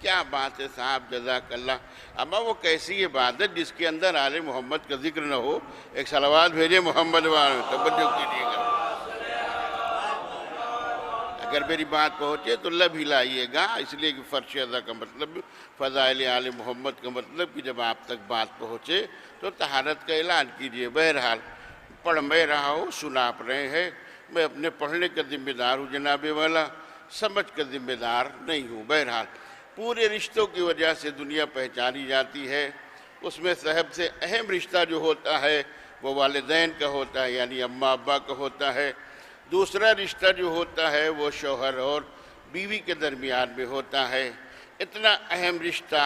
کیا بات ہے صاحب، جزاک اللہ۔ اما وہ کیسی عبادت جس کے اندر آل محمد کا ذکر نہ ہو؟ ایک صلوات بھیجے محمد والے، توجہ کیجیے گا۔ اگر میری بات پہنچے تو لب ہلائیے گا، اس لیے کہ فرش ادا کا مطلب، فضائل آل محمد کا مطلب کہ جب آپ تک بات پہنچے تو طہارت کا اعلان کیجیے۔ بہرحال پڑھ میں رہا ہوں، سنا آپ رہے ہیں، میں اپنے پڑھنے کا ذمہ دار ہوں جناب والا، سمجھ کا ذمہ دار نہیں ہوں۔ بہرحال پورے رشتوں کی وجہ سے دنیا پہچانی جاتی ہے، اس میں سب سے اہم رشتہ جو ہوتا ہے وہ والدین کا ہوتا ہے، یعنی اماں ابا کا ہوتا ہے۔ دوسرا رشتہ جو ہوتا ہے وہ شوہر اور بیوی کے درمیان میں ہوتا ہے۔ اتنا اہم رشتہ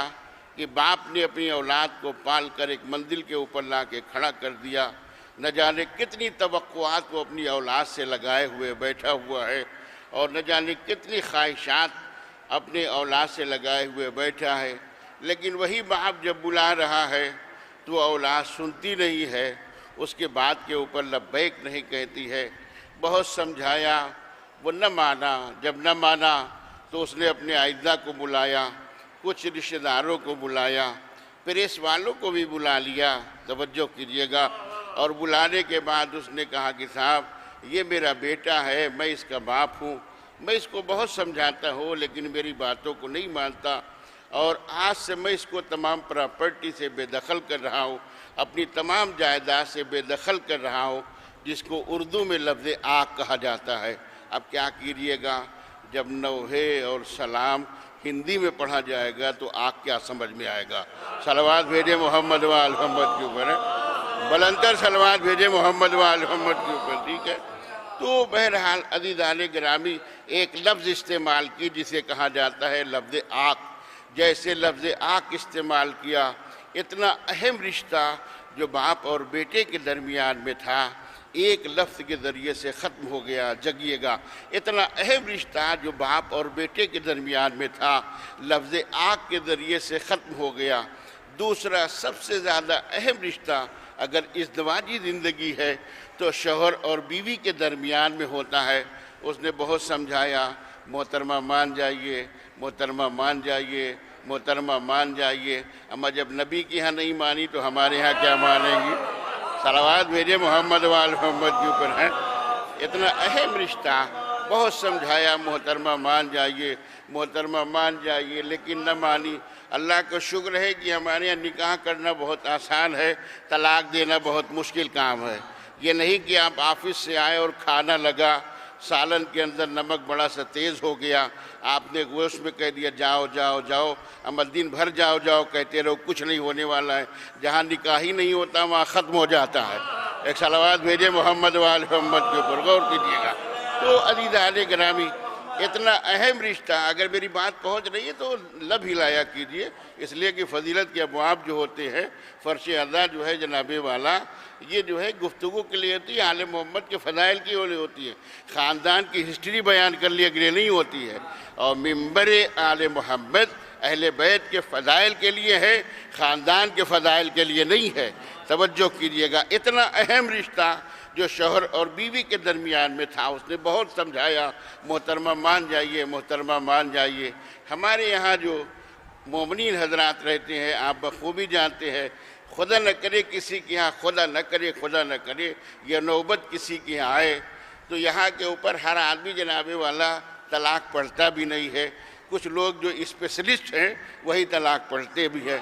کہ باپ نے اپنی اولاد کو پال کر ایک منزل کے اوپر لا کے کھڑا کر دیا، نہ جانے کتنی توقعات وہ اپنی اولاد سے لگائے ہوئے بیٹھا ہوا ہے، اور نہ جانے کتنی خواہشات اپنے اولاد سے لگائے ہوئے بیٹھا ہے، لیکن وہی باپ جب بلا رہا ہے تو اولاد سنتی نہیں ہے، اس کے بات کے اوپر لبیک نہیں کہتی ہے۔ بہت سمجھایا، وہ نہ مانا، جب نہ مانا تو اس نے اپنے اعزہ کو بلایا، کچھ رشتہ داروں کو بلایا، پریس والوں کو بھی بلا لیا، توجہ کیجیے گا، اور بلانے کے بعد اس نے کہا کہ صاحب یہ میرا بیٹا ہے، میں اس کا باپ ہوں، میں اس کو بہت سمجھاتا ہوں لیکن میری باتوں کو نہیں مانتا، اور آج سے میں اس کو تمام پراپرٹی سے بے دخل کر رہا ہوں، اپنی تمام جائیداد سے بے دخل کر رہا ہوں، جس کو اردو میں لفظ آگ کہا جاتا ہے۔ اب کیا کیجیے گا، جب نوحے اور سلام ہندی میں پڑھا جائے گا تو آگ کیا سمجھ میں آئے گا؟ صلوات بھیجے محمد وآل محمد کے اوپر، بلندر صلوات بھیجے محمد وآل محمد کے اوپر، ٹھیک ہے؟ تو بہرحال عزیزان گرامی، ایک لفظ استعمال کی جسے کہا جاتا ہے لفظ آگ۔ جیسے لفظ آگ استعمال کیا، اتنا اہم رشتہ جو باپ اور بیٹے کے درمیان میں تھا ایک لفظ کے ذریعے سے ختم ہو گیا۔ جگیے گا، اتنا اہم رشتہ جو باپ اور بیٹے کے درمیان میں تھا لفظ آگ کے ذریعے سے ختم ہو گیا۔ دوسرا سب سے زیادہ اہم رشتہ اگر ازدواجی زندگی ہے تو شوہر اور بیوی کے درمیان میں ہوتا ہے۔ اس نے بہت سمجھایا، محترمہ مان جائیے، محترمہ مان جائیے، محترمہ مان جائیے۔ اما جب نبی کی ہاں نہیں مانی تو ہمارے ہاں کیا مانیں گی؟ صلوات بھیجے محمد وآل محمد کے اوپر ہیں۔ اتنا اہم رشتہ، بہت سمجھایا، محترمہ مان جائیے، محترمہ مان جائیے، لیکن نہ مانی۔ اللہ کا شکر ہے کہ ہمارے یہاں نکاح کرنا بہت آسان ہے، طلاق دینا بہت مشکل کام ہے۔ یہ نہیں کہ آپ آفس سے آئے اور کھانا لگا، سالن کے اندر نمک بڑا سا تیز ہو گیا، آپ نے گوشت میں کہہ دیا جاؤ جاؤ جاؤ، اما دن بھر جاؤ جاؤ کہتے رہو، کچھ نہیں ہونے والا ہے۔ جہاں نکاح ہی نہیں ہوتا وہاں ختم ہو جاتا ہے۔ ایک صلوات بھیجے محمد وآل محمد کے اوپر، غور کیجیے گا۔ تو عزیزان گرامی، اتنا اہم رشتہ، اگر میری بات پہنچ رہی ہے تو لب ہلایا کیجیے، اس لیے کہ فضیلت کے ابواب جو ہوتے ہیں، فرش ادا جو ہے جناب والا، یہ جو ہے گفتگو کے لیے ہوتی ہے، آل محمد کے فضائل کی لیے ہوتی ہے، خاندان کی ہسٹری بیان کر لیے لیے نہیں ہوتی ہے، اور ممبر آل محمد اہل بیت کے فضائل کے لیے ہے، خاندان کے فضائل کے لیے نہیں ہے۔ توجہ کیجیے گا، اتنا اہم رشتہ جو شوہر اور بیوی کے درمیان میں تھا، اس نے بہت سمجھایا، محترمہ مان جائیے، محترمہ مان جائیے۔ ہمارے یہاں جو مومنین حضرات رہتے ہیں، آپ بخوبی جانتے ہیں، خدا نہ کرے کسی کے ہاں، خدا نہ کرے، خدا نہ کرے یہ نوبت کسی کے ہاں آئے تو یہاں کے اوپر ہر آدمی جناب والا طلاق پڑھتا بھی نہیں ہے۔ کچھ لوگ جو اسپیشلسٹ ہیں وہی طلاق پڑھتے بھی ہیں،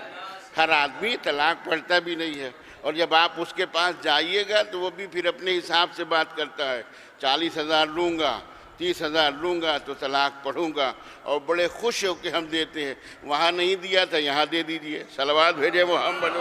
ہر آدمی طلاق پڑھتا بھی نہیں ہے۔ اور جب آپ اس کے پاس جائیے گا تو وہ بھی پھر اپنے حساب سے بات کرتا ہے، 40,000 لوں گا، 30,000 لوں گا تو طلاق پڑھوں گا، اور بڑے خوش ہو کے ہم دیتے ہیں، وہاں نہیں دیا تھا یہاں دے دیجیے، صلوات بھیجے محمد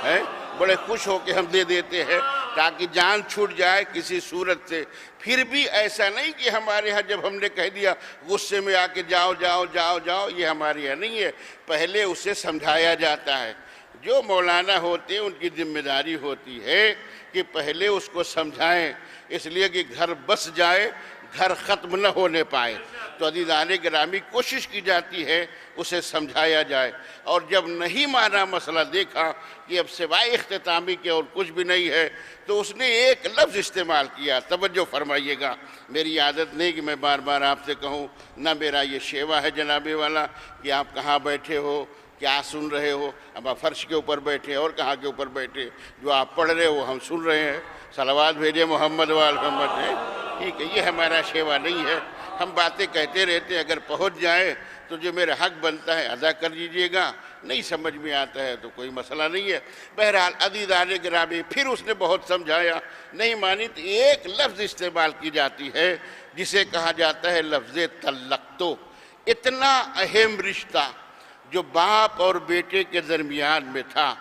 ہے، بڑے خوش ہو کے ہم دے دیتے ہیں تاکہ جان چھوٹ جائے کسی صورت سے۔ پھر بھی ایسا نہیں کہ ہمارے ہاں جب ہم نے کہہ دیا غصے میں آ کے جاؤ جاؤ جاؤ جاؤ، یہ ہمارے یہاں نہیں ہے، پہلے اسے سمجھایا جاتا ہے۔ جو مولانا ہوتے ہیں ان کی ذمہ داری ہوتی ہے کہ پہلے اس کو سمجھائیں، اس لیے کہ گھر بس جائے، گھر ختم نہ ہونے پائے۔ تو عزیزان گرامی کوشش کی جاتی ہے اسے سمجھایا جائے، اور جب نہیں مانا مسئلہ، دیکھا کہ اب سوائے اختتامی کے اور کچھ بھی نہیں ہے، تو اس نے ایک لفظ استعمال کیا، توجہ فرمائیے گا، میری عادت نہیں کہ میں بار بار آپ سے کہوں، نہ میرا یہ شیوا ہے جناب والا کہ آپ کہاں بیٹھے ہو، کیا سن رہے ہو، اب آپ فرش کے اوپر بیٹھے اور کہاں کے اوپر بیٹھے، جو آپ پڑھ رہے ہو ہم سن رہے ہیں، صلوات بھیجے محمد وآل محمد ہے، ٹھیک ہے، یہ ہمارا شیوا نہیں ہے، ہم باتیں کہتے رہتے ہیں، اگر پہنچ جائیں تو جو میرا حق بنتا ہے ادا کر دیجئے گا، نہیں سمجھ میں آتا ہے تو کوئی مسئلہ نہیں ہے۔ بہرحال عزیزان گرامی پھر اس نے بہت سمجھایا، نہیں مانی تو ایک لفظ استعمال کی جاتی ہے جسے کہا جاتا ہے لفظ طلقتو۔ اتنا اہم رشتہ جو باپ اور بیٹے کے درمیان میں تھا،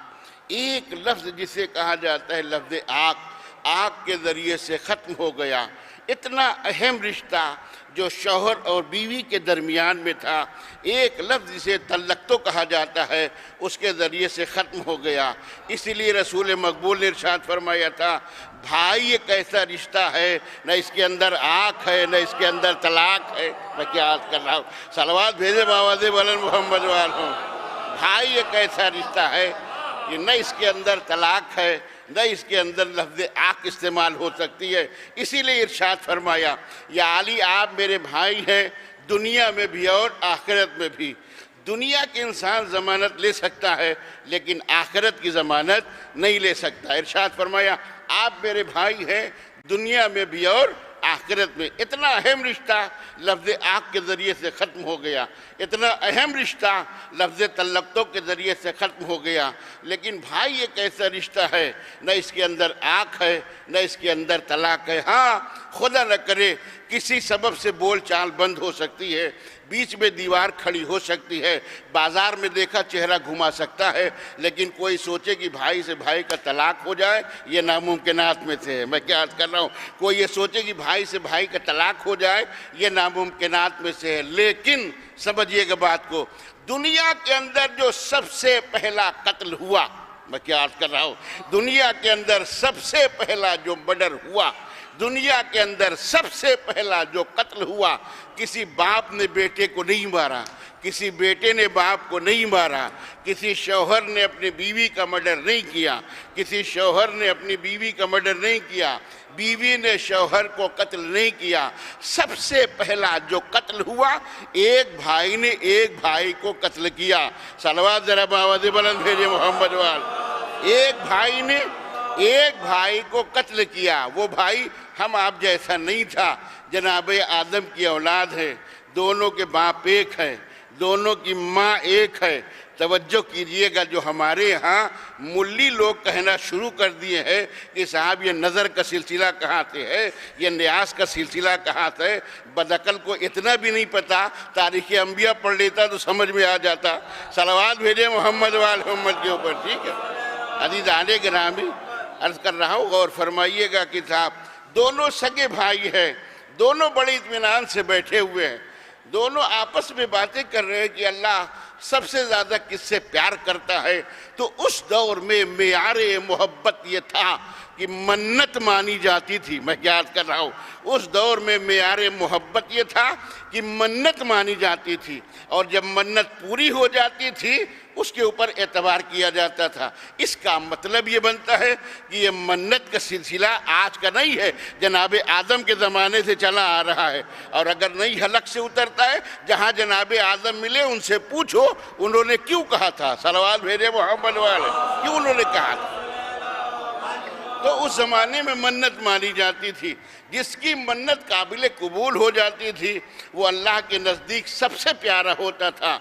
ایک لفظ جسے کہا جاتا ہے لفظ آگ کے ذریعے سے ختم ہو گیا۔ اتنا اہم رشتہ جو شوہر اور بیوی کے درمیان میں تھا، ایک لفظ جسے طلقتو کہا جاتا ہے، اس کے ذریعے سے ختم ہو گیا۔ اس لیے رسول مقبول نے ارشاد فرمایا تھا، بھائی ایک ایسا رشتہ ہے، نہ اس کے اندر آنکھ ہے نہ اس کے اندر طلاق ہے۔ میں کیا عرض کر رہا ہوں، صلوات بھیجے باواز بلند محمد والوں۔ بھائی ایک ایسا رشتہ ہے کہ نہ اس کے اندر طلاق ہے نہ اس کے اندر لفظ آنکھ استعمال ہو سکتی ہے۔ اسی لیے ارشاد فرمایا، یا علی آپ میرے بھائی ہیں دنیا میں بھی اور آخرت میں بھی۔ دنیا کے انسان ضمانت لے سکتا ہے لیکن آخرت کی ضمانت نہیں لے سکتا۔ ارشاد فرمایا آپ میرے بھائی ہیں دنیا میں بھی اور آخرت میں۔ اتنا اہم رشتہ لفظ آنکھ کے ذریعے سے ختم ہو گیا، اتنا اہم رشتہ لفظ طلقتو کے ذریعے سے ختم ہو گیا۔ لیکن بھائی ایک ایسا رشتہ ہے، نہ اس کے اندر آنکھ ہے نہ اس کے اندر طلاق ہے۔ ہاں خدا نہ کرے کسی سبب سے بول چال بند ہو سکتی ہے، بیچ میں دیوار کھڑی ہو سکتی ہے، بازار میں دیکھا چہرہ گھما سکتا ہے، لیکن کوئی سوچے کہ بھائی سے بھائی کا طلاق ہو جائے، یہ ناممکنات میں سے ہے۔ میں کیا عرض کر رہا ہوں، کوئی یہ سوچے کہ بھائی سے بھائی کا طلاق ہو جائے، یہ ناممکنات میں سے ہے۔ لیکن سمجھیے گا بات کو، دنیا کے اندر جو سب سے پہلا قتل ہوا، میں کیا عرض کر رہا ہوں، دنیا کے اندر سب سے پہلا جو مرڈر ہوا، دنیا کے اندر سب سے پہلا جو قتل ہوا، کسی باپ نے بیٹے کو نہیں مارا، کسی بیٹے نے باپ کو نہیں مارا، کسی شوہر نے اپنی بیوی کا مرڈر نہیں کیا، کسی شوہر نے اپنی بیوی کا مرڈر نہیں کیا، بیوی نے شوہر کو قتل نہیں کیا۔ سب سے پہلا جو قتل ہوا، ایک بھائی نے ایک بھائی کو قتل کیا۔ صلوات ذرا باواز بلند بھیجے محمد وال۔ ایک بھائی نے ایک بھائی کو قتل کیا، وہ بھائی ہم آپ جیسا نہیں تھا، جناب آدم کی اولاد ہے، دونوں کے باپ ایک ہے، دونوں کی ماں ایک ہے۔ توجہ کیجئے گا، جو ہمارے ہاں ملی لوگ کہنا شروع کر دیے ہیں کہ صاحب یہ نظر کا سلسلہ کہاں سے ہے، یہ نیاز کا سلسلہ کہاں سے، بدعقل کو اتنا بھی نہیں پتا، تاریخ انبیاء پڑھ لیتا تو سمجھ میں آ جاتا۔ صلوات بھیجے محمد وآل محمد کے اوپر، ٹھیک ہے۔ عزیزان گرامی عرض کر رہا ہوں، غور فرمائیے گا کہ صاحب دونوں سگے بھائی ہیں، دونوں بڑے اطمینان سے بیٹھے ہوئے ہیں، دونوں آپس میں باتیں کر رہے ہیں کہ اللہ سب سے زیادہ کس سے پیار کرتا ہے۔ تو اس دور میں معیار محبت یہ تھا کہ منت مانی جاتی تھی۔ میں یاد کر رہا ہوں، اس دور میں معیار محبت یہ تھا کہ منت مانی جاتی تھی، اور جب منت پوری ہو جاتی تھی اس کے اوپر اعتبار کیا جاتا تھا۔ اس کا مطلب یہ بنتا ہے کہ یہ منت کا سلسلہ آج کا نہیں ہے، جناب آدم کے زمانے سے چلا آ رہا ہے، اور اگر نہیں حلق سے اترتا ہے، جہاں جناب آدم ملے ان سے پوچھو انہوں نے کیوں کہا تھا، صلوات بھیجے محمد والے، کیوں انہوں نے کہا تھا۔ تو اس زمانے میں منت مانی جاتی تھی، جس کی منت قابل قبول ہو جاتی تھی وہ اللہ کے نزدیک سب سے پیارا ہوتا تھا۔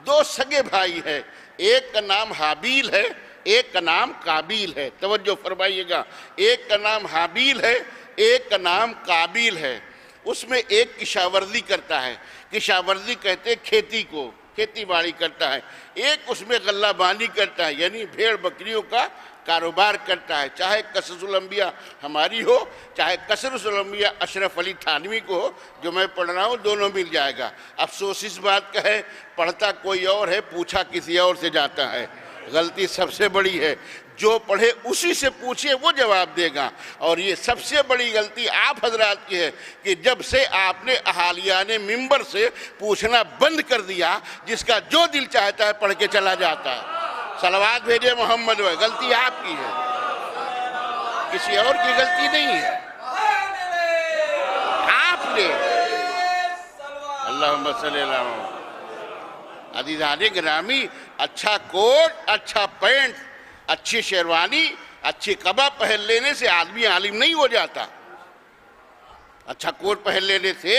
دو سگے بھائی ہیں، ایک کا نام حابیل ہے، ایک کا نام قابیل ہے۔ توجہ فرمائیے گا، ایک کا نام حابیل ہے، ایک کا نام قابیل ہے۔ اس میں ایک کشاورزی کرتا ہے، کشاورزی کہتے کھیتی کو، کھیتی باڑی کرتا ہے، ایک اس میں غلہ بانی کرتا ہے، یعنی بھیڑ بکریوں کا کاروبار کرتا ہے۔ چاہے قصص الانبیاء ہماری ہو، چاہے قصص الانبیاء اشرف علی تھانوی کو ہو، جو میں پڑھ رہا ہوں، دونوں مل جائے گا۔ افسوس اس بات کا ہے، پڑھتا کوئی اور ہے، پوچھا کسی اور سے جاتا ہے۔ غلطی سب سے بڑی ہے. جو پڑھے اسی سے پوچھے وہ جواب دے گا. اور یہ سب سے بڑی غلطی آپ حضرات کی ہے کہ جب سے آپ نے اہالیان ممبر سے پوچھنا بند کر دیا، جس کا جو دل چاہتا ہے پڑھ کے چلا جاتا ہے. صلوات بھیجے محمد. غلطی آپ کی ہے، کسی اور کی غلطی نہیں ہے، آپ نے. اللہم صلی اللہ علیہ وسلم. عزیزان گرامی، اچھا کوٹ، اچھا پینٹ، اچھی شیروانی، اچھی قبا پہن لینے سے آدمی عالم نہیں ہو جاتا. اچھا کوٹ پہن لینے سے،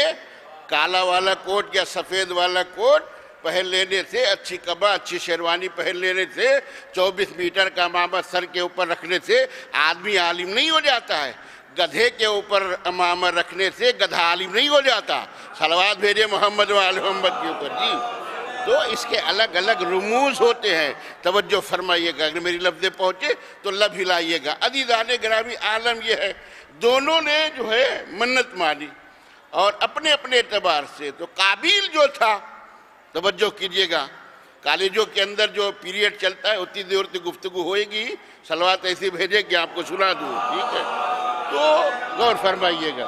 کالا والا کوٹ یا سفید والا کوٹ پہن لینے سے، اچھی قبا، اچھی شیروانی پہن لینے سے، 24 میٹر کا امامہ سر کے اوپر رکھنے سے آدمی عالم نہیں ہو جاتا ہے. گدھے کے اوپر امامہ رکھنے سے گدھا عالم نہیں ہو جاتا. صلوات بھیجے محمد و آل محمد کے اوپر. جی تو اس کے الگ الگ رموز ہوتے ہیں. توجہ فرمائیے گا، اگر میری لفظیں پہنچے تو لب ہلائیے گا. عزیزان گرامی، عالم یہ ہے دونوں نے جو ہے منت مانی اور اپنے اپنے اعتبار سے. تو قابیل جو تھا، توجہ کیجئے گا، کالجوں کے اندر جو پیریڈ چلتا ہے اتنی دیر تک گفتگو ہوئے گی. صلوات ایسی بھیجے کہ آپ کو سنا دوں، ٹھیک ہے؟ تو غور فرمائیے گا.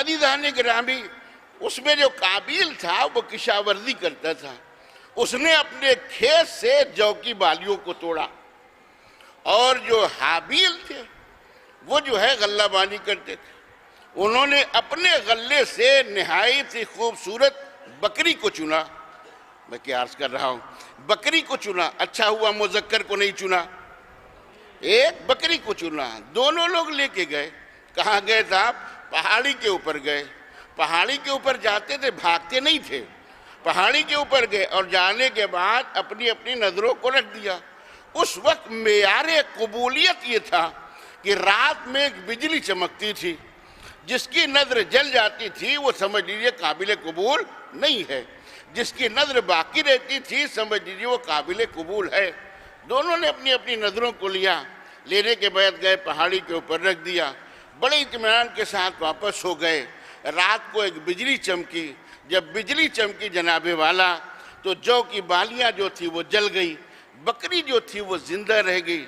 عزیزان گرامی، اس میں جو قابیل تھا وہ کشاورزی کرتا تھا. اس نے اپنے کھیت سے جو کی بالیوں کو توڑا. اور جو حابیل تھے وہ جو ہے غلہ بانی کرتے تھے. انہوں نے اپنے غلے سے نہایت ہی خوبصورت بکری کو چنا. میں کیا عرض کر رہا ہوں، بکری کو چنا. اچھا ہوا مذکر کو نہیں چنا، ایک بکری کو چنا. دونوں لوگ لے کے گئے. کہاں گئے صاحب؟ پہاڑی کے اوپر گئے. پہاڑی کے اوپر جاتے تھے، بھاگتے نہیں تھے. پہاڑی کے اوپر گئے اور جانے کے بعد اپنی اپنی نظروں کو رکھ دیا. اس وقت معیار قبولیت یہ تھا کہ رات میں ایک بجلی چمکتی تھی، جس کی نظر جل جاتی تھی وہ سمجھ لیجیے قابل قبول نہیں ہے. جس کی نظر باقی رہتی تھی سمجھ لیجیے وہ قابل قبول ہے. دونوں نے اپنی اپنی نظروں کو لیا. لینے کے بعد گئے پہاڑی کے اوپر رکھ دیا. بڑے اطمینان کے ساتھ واپس ہو گئے. رات کو ایک بجلی چمکی. جب بجلی چمکی جناب والا تو جو کی بالیاں جو تھی وہ جل گئی، بکری جو تھی وہ زندہ رہ گئی.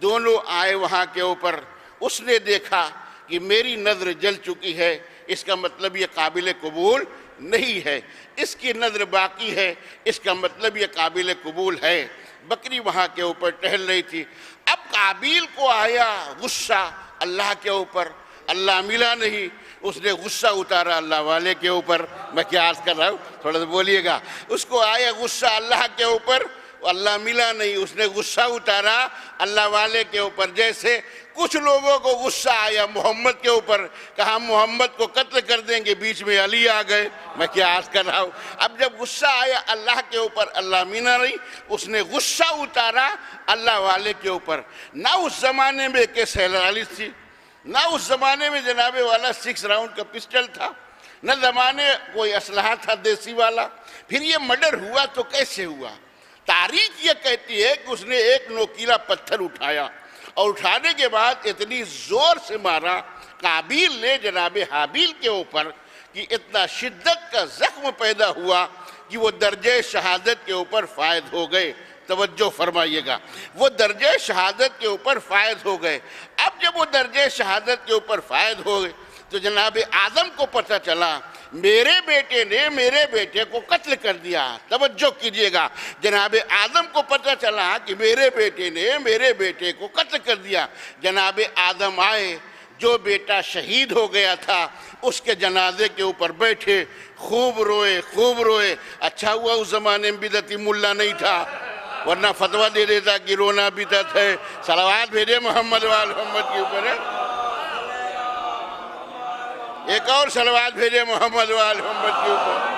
دونوں آئے وہاں کے اوپر. اس نے دیکھا کہ میری نظر جل چکی ہے، اس کا مطلب یہ قابل قبول نہیں ہے. اس کی نظر باقی ہے، اس کا مطلب یہ قابل قبول ہے. بکری وہاں کے اوپر ٹہل رہی تھی. اب قابیل کو آیا غصہ اللہ کے اوپر. اللہ ملا نہیں، اس نے غصہ اتارا اللہ والے کے اوپر. میں کیا عرض کر رہا ہوں، تھوڑا سا بولیے گا. اس کو آیا غصہ اللہ کے اوپر، اللہ ملا نہیں، اس نے غصہ اتارا اللہ والے کے اوپر. جیسے کچھ لوگوں کو غصہ آیا محمد کے اوپر، کہا محمد کو قتل کر دیں گے، بیچ میں علی آ گئے. میں کیا عرض کر رہا ہوں. اب جب غصہ آیا اللہ کے اوپر، اللہ ملا نہیں، اس نے غصہ اتارا اللہ والے کے اوپر. نہ اس زمانے میں AK-47 تھی، نہ اس زمانے میں جناب والا 6 راؤنڈ کا پسٹل تھا، نہ زمانے کوئی اسلحہ تھا دیسی والا. پھر یہ مرڈر ہوا تو کیسے ہوا؟ تاریخ یہ کہتی ہے کہ اس نے ایک نوکیلا پتھر اٹھایا اور اٹھانے کے بعد اتنی زور سے مارا قابیل نے جناب حابیل کے اوپر کہ اتنا شدت کا زخم پیدا ہوا کہ وہ درجہ شہادت کے اوپر فائز ہو گئے. توجہ فرمائیے گا، وہ درجہ شہادت کے اوپر فائز ہو گئے. اب جب وہ درجہ شہادت کے اوپر فائز ہو گئے تو جناب آدم کو پتہ چلا میرے بیٹے نے میرے بیٹے کو قتل کر دیا. توجہ کیجئے گا، جناب آدم کو پتہ چلا کہ میرے بیٹے نے میرے بیٹے کو قتل کر دیا. جناب آدم آئے، جو بیٹا شہید ہو گیا تھا اس کے جنازے کے اوپر بیٹھے، خوب روئے خوب روئے. اچھا ہوا اس زمانے میں بدعتی ملا نہیں تھا، ورنہ فتویٰ دے دیتا کہ رونا بدعت ہے. صلوات بھیجے محمد و آل محمد کے اوپر. ایک اور صلوات بھیجے محمد و آل محمد کے اوپر.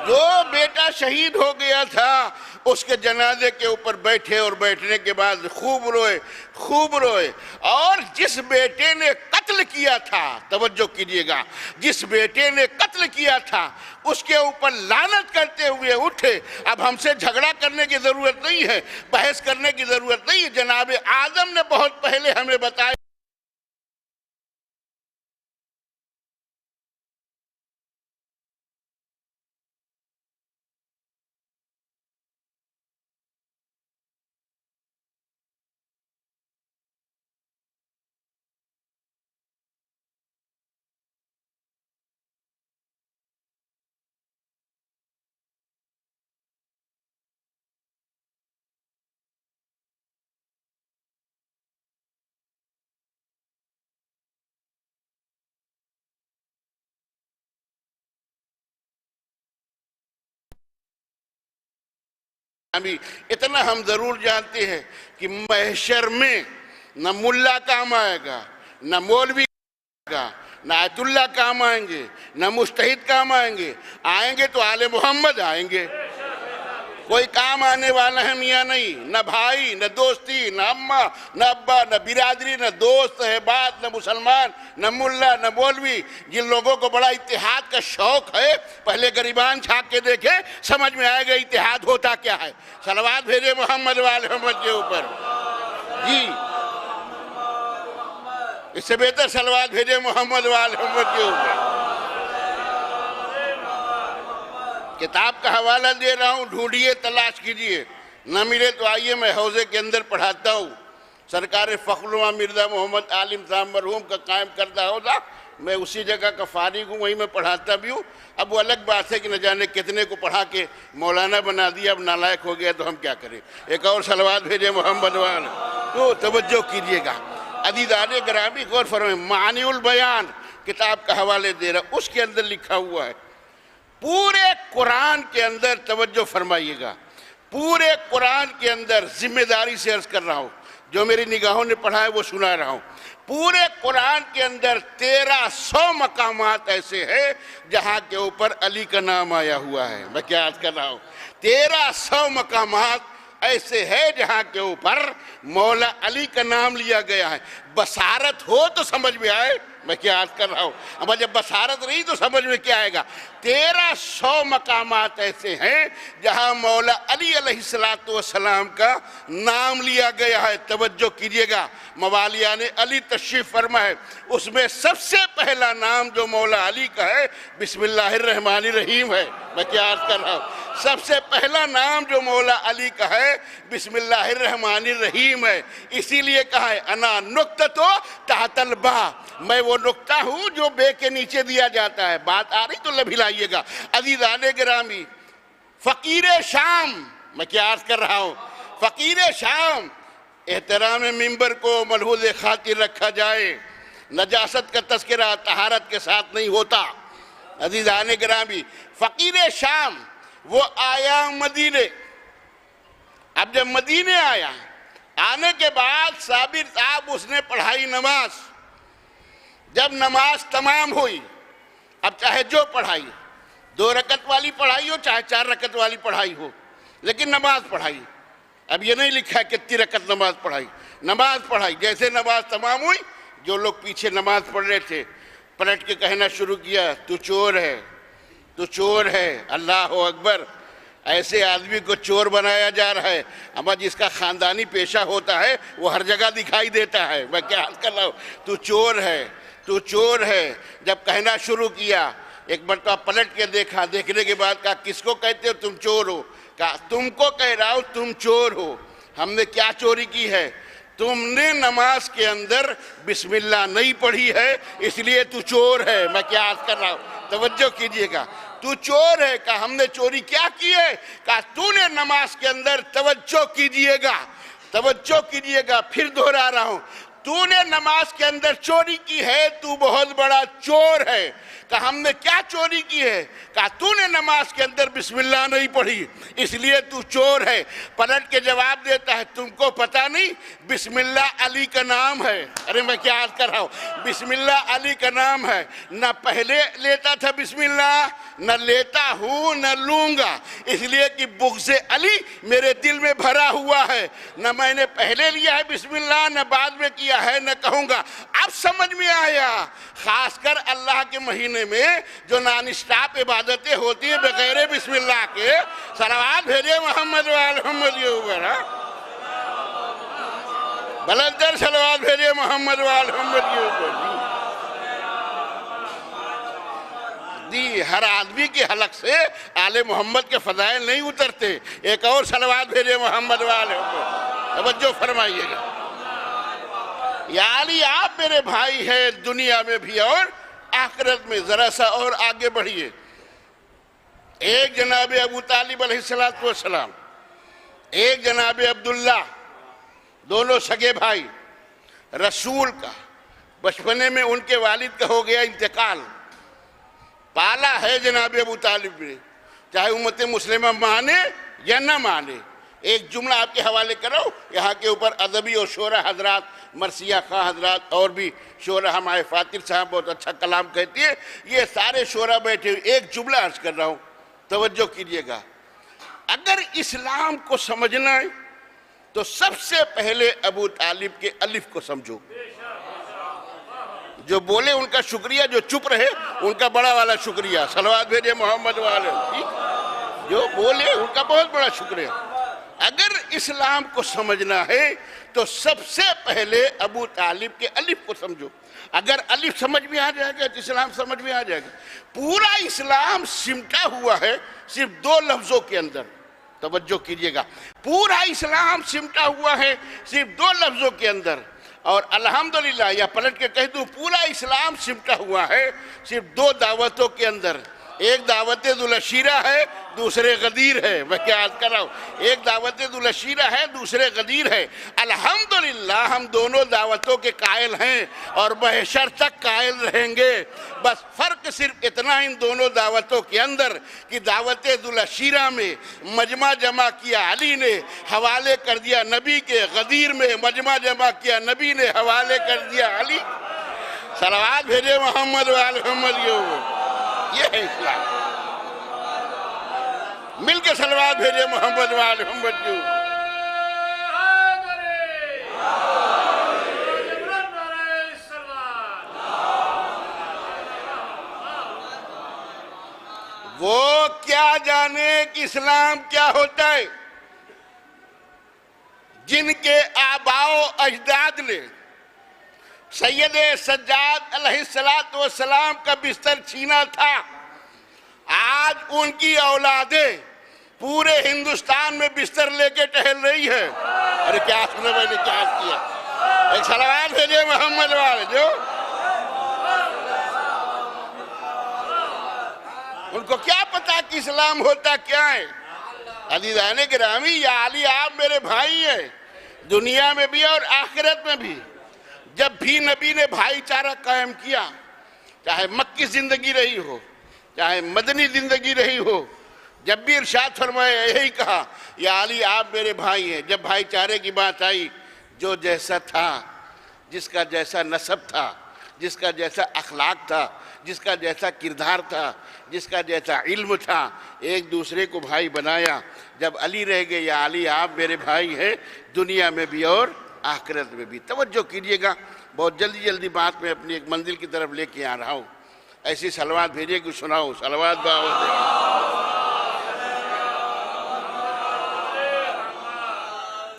جو بیٹا شہید ہو گیا تھا اس کے جنازے کے اوپر بیٹھے اور بیٹھنے کے بعد خوب روئے خوب روئے. اور جس بیٹے نے قتل کیا تھا، توجہ کیجئے گا، جس بیٹے نے قتل کیا تھا اس کے اوپر لعنت کرتے ہوئے اٹھے. اب ہم سے جھگڑا کرنے کی ضرورت نہیں ہے، بحث کرنے کی ضرورت نہیں ہے. جناب آدم نے بہت پہلے ہمیں بتایا گرامی، اتنا ہم ضرور جانتے ہیں کہ محشر میں نہ ملا کام آئے گا، نہ مولوی کام آئے گا، نہ آیت اللہ کام آئیں گے، نہ مجتہد کام آئیں گے، آئیں گے تو آل محمد آئیں گے۔ کوئی کام آنے والا ہے میاں نہیں، نہ بھائی، نہ دوستی، نہ اماں، نہ ابا، نہ برادری، نہ دوست، نہ بات، نہ مسلمان، نہ ملا، نہ مولوی۔ جن لوگوں کو بڑا اتحاد کا شوق ہے، پہلے گریبان چھاپ کے دیکھے، سمجھ میں آئے گا اتحاد ہوتا کیا ہے۔ صلوات بھیجے محمد وآل محمد کے اوپر۔ جی اس سے بہتر صلوات بھیجے محمد وآل محمد کے اوپر۔ کتاب کا حوالہ دے رہا ہوں، ڈھونڈیے، تلاش کیجئے، نہ ملے تو آئیے میں حوضے کے اندر پڑھاتا ہوں۔ سرکار فخر مرزا محمد عالم صاحب مرحوم کا قائم کردہ حوضہ، میں اسی جگہ کا فارغ ہوں، وہیں میں پڑھاتا بھی ہوں۔ اب وہ الگ بات ہے کہ نہ جانے کتنے کو پڑھا کے مولانا بنا دیا، اب نالائق ہو گیا تو ہم کیا کریں۔ ایک اور صلوات بھیجے محمد وآل۔ تو توجہ کیجئے گا، عزیزان گرامی، غور فرمائیں، معانی البیان کتاب کا حوالے دے رہا، اس کے اندر لکھا ہوا ہے، پورے قرآن کے اندر توجہ فرمائیے گا، پورے قرآن کے اندر ذمہ داری سے عرض کر رہا ہوں، جو میری نگاہوں نے پڑھا ہے وہ سنا رہا ہوں، پورے قرآن کے اندر 1300 مقامات ایسے ہیں جہاں کے اوپر علی کا نام آیا ہوا ہے۔ میں کیا عرض کر رہا ہوں، 1300 مقامات ایسے ہے جہاں کے اوپر مولا علی کا نام لیا گیا ہے۔ بصارت ہو تو سمجھ میں آئے، میں کیا عرض کر رہا ہوں، اما جب بصارت نہیں تو سمجھ میں کیا آئے گا۔ 1300 مقامات ایسے ہیں جہاں مولا علی علیہ السلام کا نام لیا گیا ہے۔ توجہ کیجئے گا، موالیان علی تشریف فرما ہے، اس میں سب سے پہلا نام جو مولا علی کا ہے بسم اللہ الرحمن الرحیم ہے۔ میں کیا عرض کر رہا ہوں، سب سے پہلا نام جو مولا علی کا ہے بسم اللہ الرحمن الرحیم ہے۔ اسی لیے کہا ہے انا نقطۃ تحت الباء، میں وہ نقطہ ہوں جو بے کے نیچے دیا جاتا ہے۔ بات آ رہی تو لب ہلائیے گا۔ عزیزان گرامی، فقیر شام، میں کیا عرض کر رہا ہوں، فقیر شام، احترام ممبر کو ملحوظ خاطر رکھا جائے، نجاست کا تذکرہ طہارت کے ساتھ نہیں ہوتا۔ عزیزان گرامی، فقیر شام وہ آیا مدینے، اب جب مدینے آیا، آنے کے بعد صابر صاحب اس نے پڑھائی نماز، جب نماز تمام ہوئی، اب چاہے جو پڑھائی، 2 رکعت والی پڑھائی ہو چاہے 4 رکعت والی پڑھائی ہو، لیکن نماز پڑھائی۔ اب یہ نہیں لکھا ہے کتنی رکعت نماز پڑھائی، نماز پڑھائی۔ جیسے نماز تمام ہوئی، جو لوگ پیچھے نماز پڑھ رہے تھے پلٹ کے کہنا شروع کیا، تو چور ہے، تو چور ہے، اللہ اکبر۔ ایسے آدمی کو چور بنایا جا رہا ہے، اما جس کا خاندانی پیشہ ہوتا ہے وہ ہر جگہ دکھائی دیتا ہے۔ میں کیا حال کر رہا ہوں، تو چور ہے، تو چور ہے۔ جب کہنا شروع کیا، ایک مرتبہ پلٹ کے دیکھا، دیکھنے کے بعد کہا کس کو کہتے ہو تم چور ہو؟ کہا تم کو کہہ رہا ہوں تم چور ہو۔ ہم نے کیا چوری کی ہے؟ تم نے نماز کے اندر بسم اللہ نہیں پڑھی ہے، اس لیے تو چور ہے۔ میں کیا عرض کر رہا ہوں، توجہ کیجئے گا، تو چور ہے۔ کہا ہم نے چوری کیا کی ہے؟ کہا تو نے نماز کے اندر، توجہ کیجئے گا، توجہ کیجئے گا، پھر دہرا رہا ہوں، تو نے نماز کے اندر چوری کی ہے، تو بہت بڑا چور ہے۔ کہا ہم نے کیا چوری کی ہے؟ کہا تو نے نماز کے اندر بسم اللہ نہیں پڑھی، اس لیے تو چور ہے۔ پلٹ کے جواب دیتا ہے تم کو پتہ نہیں بسم اللہ علی کا نام ہے؟ ارے میں کیا عرض کر رہا ہوں، بسم اللہ علی کا نام ہے۔ نہ پہلے لیتا تھا بسم اللہ، نہ لیتا ہوں، نہ لوں گا، اس لیے کہ بغض علی میرے دل میں بھرا ہوا ہے۔ نہ میں نے پہلے لیا ہے بسم اللہ، نہ بعد میں کیا ہے، نہ کہوں گا۔ اب سمجھ میں آیا، خاص کر اللہ کے مہینے میں جو نان اسٹاپ عبادتیں ہوتی ہیں بغیر بسم اللہ کے، صلوات بھیجے محمد وآل محمد کے اوپر، بلندر صلوات بھیجے محمد وآل محمد کے اوپر۔ دی ہر آدمی کے حلق سے آل محمد کے فضائل نہیں اترتے۔ ایک اور صلوات بھیجے محمد وآل محمد، توجہ فرمائیے گا۔ یا علی آپ میرے بھائی ہیں دنیا میں بھی اور آخرت میں، ذرا سا اور آگے بڑھیے۔ ایک جناب ابو طالب علیہ السلام، ایک جناب عبداللہ، دونوں سگے بھائی، رسول کا بچپنے میں ان کے والد کا ہو گیا انتقال، پالا ہے جناب ابو طالب نے، چاہے امت مسلمہ مانے یا نہ مانے، ایک جملہ آپ کے حوالے کرو، یہاں کے اوپر ادبی اور شعرا حضرات، مرثیہ خواہ حضرات اور بھی شعرا، ہمارے فاتر صاحب بہت اچھا کلام کہتی ہے، یہ سارے شعرا بیٹھے ہوئے، ایک جملہ عرض کر رہا ہوں، توجہ کیجئے گا۔ اگر اسلام کو سمجھنا ہے تو سب سے پہلے ابو طالب کے الف کو سمجھو۔ جو بولے ان کا شکریہ، جو چپ رہے ان کا بڑا والا شکریہ، صلوات بھیجے محمد والے، جو بولے ان کا بہت بڑا شکریہ۔ اگر اسلام کو سمجھنا ہے تو سب سے پہلے ابو طالب کے الف کو سمجھو۔ اگر الف سمجھ میں آ جائے گا تو اسلام سمجھ میں آ جائے گا۔ پورا اسلام سمٹا ہوا ہے صرف 2 لفظوں کے اندر، توجہ کیجئے گا، پورا اسلام سمٹا ہوا ہے صرف 2 لفظوں کے اندر، اور الحمدللہ یا پلٹ کے کہہ دوں پورا اسلام سمٹا ہوا ہے صرف 2 دعوتوں کے اندر۔ ایک دعوت ذوالعشیرہ ہے، دوسرے غدیر ہے، میں کیا عرض کر رہا ہوں، ایک دعوت ذوالعشیرہ ہے، دوسرے غدیر ہے۔ الحمدللہ ہم دونوں دعوتوں کے قائل ہیں اور بحشر تک قائل رہیں گے۔ بس فرق صرف اتنا ان دونوں دعوتوں کے اندر کہ دعوت ذوالعشیرہ میں مجمع جمع کیا علی نے، حوالے کر دیا نبی کے، غدیر میں مجمع جمع کیا نبی نے، حوالے کر دیا علی۔ صلوات بھیجے محمد وآل محمد، یہ ہے اسلام۔ مل کے صلوات بھیجے محمد وآل محمد جو۔ وہ کیا جانے کہ اسلام کیا ہوتا ہے، جن کے آباء و اجداد نے سید سجاد علیہ السلام کا بستر چھینا تھا، آج ان کی اولادیں پورے ہندوستان میں بستر لے کے ٹہل رہی ہے۔ ارے کیا سنا میں نے کیا کیا، ایک صلوات بھیجے محمد والے جو۔ ان کو کیا پتا کہ اسلام ہوتا کیا ہے۔ عزیزان گرامی، یا علی آپ میرے بھائی ہیں، دنیا میں بھی اور آخرت میں بھی۔ جب بھی نبی نے بھائی چارہ قائم کیا، چاہے مکی زندگی رہی ہو چاہے مدنی زندگی رہی ہو، جب بھی ارشاد فرمایا یہی کہا، یا علی آپ میرے بھائی ہیں۔ جب بھائی چارے کی بات آئی، جو جیسا تھا، جس کا جیسا نسب تھا، جس کا جیسا اخلاق تھا، جس کا جیسا کردار تھا، جس کا جیسا علم تھا، ایک دوسرے کو بھائی بنایا۔ جب علی رہ گئے، یا علی آپ میرے بھائی ہیں، دنیا میں بھی اور آخرت میں بھی۔ توجہ کیجئے گا، بہت جلدی جلدی بات میں اپنی ایک منزل کی طرف لے کے آ رہا ہوں۔ ایسی صلوات بھیجے کہ سناؤ، صلوات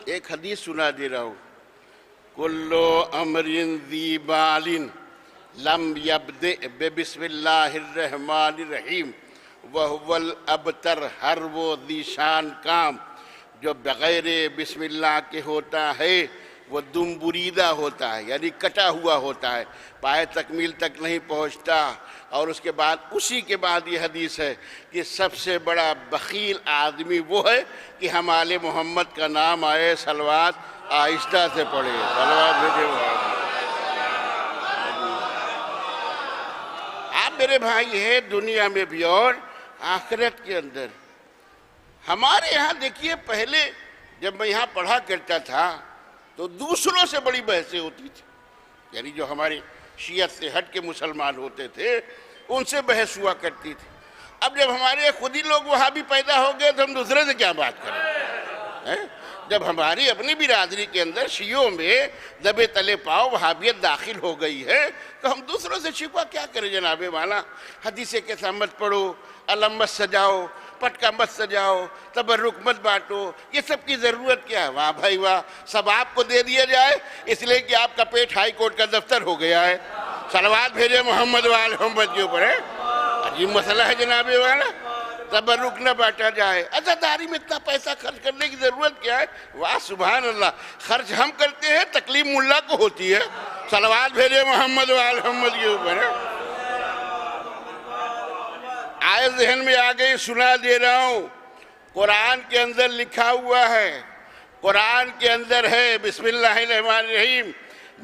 ایک حدیث سنا دے رہا ہوں، کلو امر ذی بال لم یبدئ ببسم اللہ الرحمن الرحیم وہو الابتر، ہر وہ ذی شان کام جو بغیر بسم اللہ کے ہوتا ہے وہ دم بریدہ ہوتا ہے، یعنی کٹا ہوا ہوتا ہے، پائے تکمیل تک نہیں پہنچتا۔ اور اس کے بعد اسی کے بعد یہ حدیث ہے کہ سب سے بڑا بخیل آدمی وہ ہے کہ ہمارے محمد کا نام آئے، صلوات آہستہ سے پڑھے، صلوات بھیجے۔ آپ میرے بھائی ہیں دنیا میں بھی اور آخرت کے اندر۔ ہمارے یہاں دیکھیے، پہلے جب میں یہاں پڑھا کرتا تھا تو دوسروں سے بڑی بحثیں ہوتی تھی، یعنی جو ہمارے شیعت سے ہٹ کے مسلمان ہوتے تھے ان سے بحث ہوا کرتی تھی۔ اب جب ہمارے خود ہی لوگ وہاں بھی پیدا ہو گئے تو ہم دوسرے سے کیا بات کریں؟ جب ہماری اپنی برادری کے اندر شیعوں میں دبے تلے پاؤ وہابیت داخل ہو گئی ہے تو ہم دوسروں سے شکوہ کیا کریں جناب والا؟ حدیثیں کے ساتھ مت پڑھو، علم مت سجاؤ، پٹکا مت سجاؤ، تبرک مت بانٹو، یہ سب کی ضرورت کیا ہے؟ واہ بھائی واہ، سب آپ کو دے دیا جائے اس لیے کہ آپ کا پیٹ ہائی کورٹ کا دفتر ہو گیا ہے۔ صلوات بھیجے محمد وآل محمد کے اوپر ہے، عجیب مسئلہ ہے جناب والا، تبرک نہ بانٹا جائے۔ عزاداری میں اتنا پیسہ خرچ کرنے کی ضرورت کیا ہے؟ واہ سبحان اللہ، خرچ ہم کرتے ہیں، تکلیف ملا کو ہوتی ہے۔ صلوات بھیجے محمد وآل محمد کے اوپر ہے۔ آئے ذہن میں آ گئی، سنا دے رہا ہوں، قرآن کے اندر لکھا ہوا ہے، قرآن کے اندر ہے بسم اللہ الرحمن الرحیم،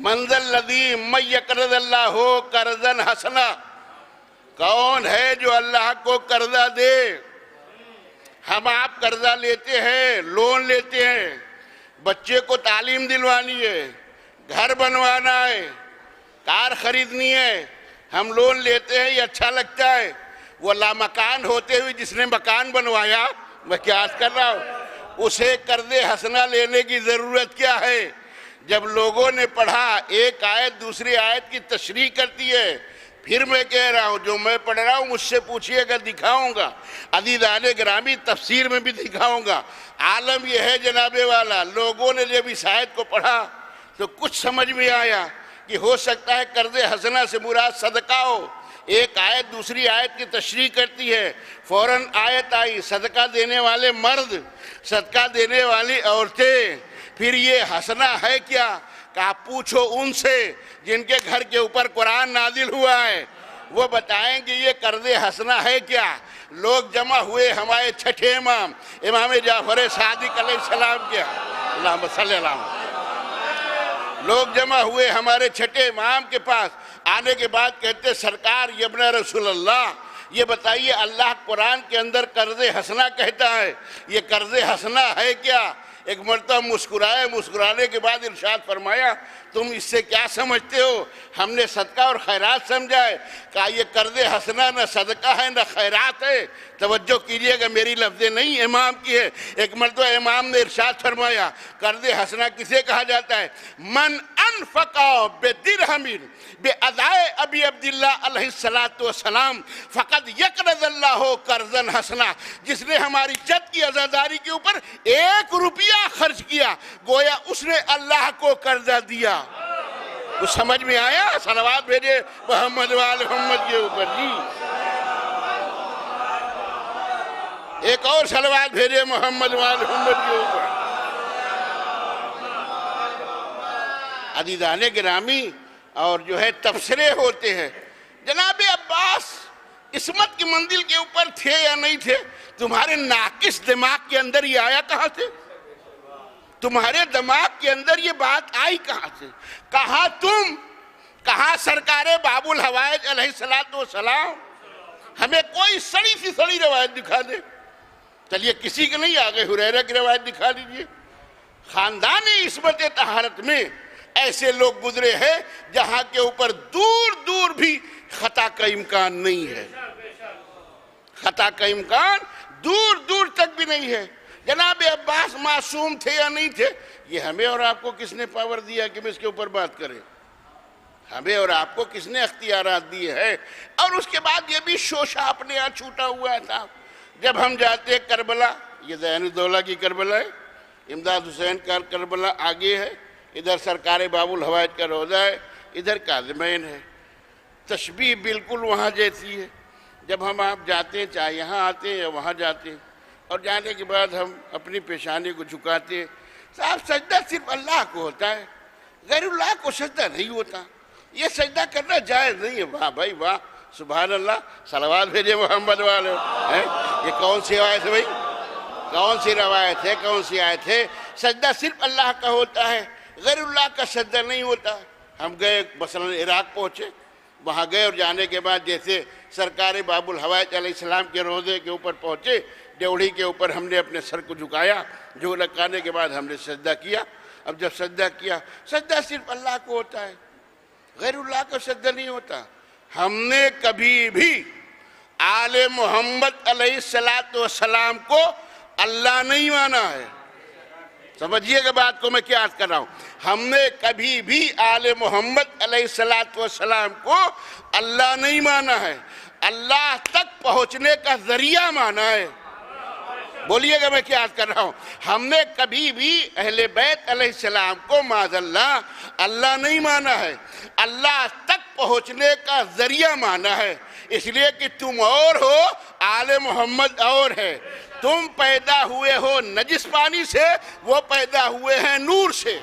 من ذا الذی من یقرض اللہ قرضا حسنا، کون ہے جو اللہ کو قرضہ دے، ہم آپ قرضہ لیتے ہیں، لون لیتے ہیں، بچے کو تعلیم دلوانی ہے، گھر بنوانا ہے، کار خریدنی ہے، ہم لون لیتے ہیں، یہ اچھا لگتا ہے۔ وہ لامکان ہوتے ہوئے جس نے مکان بنوایا، میں کیا عرض کر رہا ہوں، اسے قرض حسنہ لینے کی ضرورت کیا ہے؟ جب لوگوں نے پڑھا، ایک آیت دوسری آیت کی تشریح کرتی ہے۔ پھر میں کہہ رہا ہوں، جو میں پڑھ رہا ہوں مجھ سے پوچھئے گا، دکھاؤں گا، عزیزان گرامی تفسیر میں بھی دکھاؤں گا۔ عالم یہ ہے جناب والا، لوگوں نے جب اس آیت کو پڑھا تو کچھ سمجھ میں آیا کہ ہو سکتا ہے قرض حسنہ سے مراد صدقہ ہو۔ ایک آیت دوسری آیت کی تشریح کرتی ہے، فوراً آیت آئی، صدقہ دینے والے مرد، صدقہ دینے والی عورتیں۔ پھر یہ حسنہ ہے کیا؟ کہ آپ پوچھو ان سے جن کے گھر کے اوپر قرآن نازل ہوا ہے، وہ بتائیں گے یہ قرض حسنہ ہے کیا؟ لوگ جمع ہوئے ہمارے چھٹے امام جعفر صادق علیہ السلام کے، اللہم صلی اللہ علیہ وسلم، لوگ جمع ہوئے ہمارے چھٹے امام کے پاس، آنے کے بعد کہتے سرکار یا ابن رسول اللہ، یہ بتائیے اللہ قرآن کے اندر قرض حسنہ کہتا ہے، یہ قرض حسنہ ہے کیا؟ ایک مرتبہ مسکرائے، مسکرانے کے بعد ارشاد فرمایا تم اس سے کیا سمجھتے ہو؟ ہم نے صدقہ اور خیرات سمجھا ہے۔ کہا یہ قرض حسنہ نہ صدقہ ہے نہ خیرات ہے۔ توجہ کیجئے گا، میری لفظیں نہیں امام کی ہے۔ ایک مرتبہ امام نے ارشاد فرمایا قرض حسنہ کسے کہا جاتا ہے؟ من انفقا بدرہم بادائے ابی عبداللہ علیہ السلام فقد یقرض اللہ قرضا حسنہ، جس نے ہماری جد کی عزاداری کے اوپر 1 روپیہ خرچ کیا، گویا اس نے اللہ کو قرضہ دیا۔ کچھ سمجھ میں آیا؟ صلوات بھیجے محمد وآل محمد کے اوپر۔ جی ایک اور صلوات بھیجے محمد وآل محمد کے اوپر۔ عزیزان گرامی، اور جو ہے تبصرے ہوتے ہیں۔ جناب عباس عصمت کی منزل کے اوپر تھے یا نہیں تھے؟ تمہارے ناقص دماغ کے اندر یہ آیا کہاں سے؟ تمہارے دماغ کے اندر یہ بات آئی کہاں سے؟ کہاں تم، کہاں سرکار باب الحوائج علیہ السلام؟ ہمیں کوئی سڑی سی سڑی روایت دکھا دے۔ چلیے کسی کے نہیں، آگے ہریرہ کی روایت دکھا دیجئے۔ خاندان عصمت طہارت میں ایسے لوگ گزرے ہیں جہاں کے اوپر دور دور بھی خطا کا امکان نہیں ہے، خطا کا امکان دور دور تک بھی نہیں ہے۔ جناب عباس معصوم تھے یا نہیں تھے؟ یہ ہمیں اور آپ کو کس نے پاور دیا کہ ہم اس کے اوپر بات کریں؟ ہمیں اور آپ کو کس نے اختیارات دیے ہیں؟ اور اس کے بعد یہ بھی شوشہ اپنے یہاں چھوٹا ہوا تھا۔ جب ہم جاتے ہیں کربلا، یہ زین الدولہ کی کربلا ہے، امداد حسین کا کربلا آگے ہے، ادھر سرکار باب الحوائج کا روضہ ہے، ادھر کاظمین ہے، تشبیہ بالکل وہاں جیسی ہے۔ جب ہم آپ جاتے ہیں، چاہے یہاں آتے ہیں یا وہاں جاتے ہیں، اور جانے کے بعد ہم اپنی پیشانی کو جھکاتے ہیں، صاحب سجدہ صرف اللہ کو ہوتا ہے، غیر اللہ کو سجدہ نہیں ہوتا، یہ سجدہ کرنا جائز نہیں ہے۔ واہ بھائی واہ، سبحان اللہ، صلوات بھیجے محمد والے۔ یہ کون سی روایت ہے بھائی؟ کون سی روایت ہے؟ کون سی آیت ہے؟ سجدہ صرف اللہ کا ہوتا ہے، غیر اللہ کا سجدہ نہیں ہوتا۔ ہم گئے مثلا عراق پہنچے، وہاں گئے اور جانے کے بعد جیسے سرکار باب الحوائج علیہ السلام کے روضے کے اوپر پہنچے، ڈیوڑی کے اوپر ہم نے اپنے سر کو جھکایا، جو لگانے کے بعد ہم نے سجدہ کیا۔ اب جب سجدہ کیا، سجدہ صرف اللہ کو ہوتا ہے، غیر اللہ کا سجدہ نہیں ہوتا۔ ہم نے کبھی بھی آل محمد علیہ السلام کو اللہ نہیں مانا ہے۔ سمجھیے گا بات کو میں کیا عرض کر رہا ہوں۔ ہم نے کبھی بھی آل محمد علیہ السلام کو اللہ نہیں مانا ہے، اللہ تک پہنچنے کا ذریعہ مانا ہے۔ بولیے گا میں کیا عرض کر رہا ہوں۔ ہم نے کبھی بھی اہل بیت علیہ السلام کو معاذ اللہ اللہ نہیں مانا ہے، اللہ تک پہنچنے کا ذریعہ مانا ہے۔ اس لیے کہ تم اور ہو، آل محمد اور ہے۔ تم پیدا ہوئے ہو نجس پانی سے، وہ پیدا ہوئے ہیں نور سے،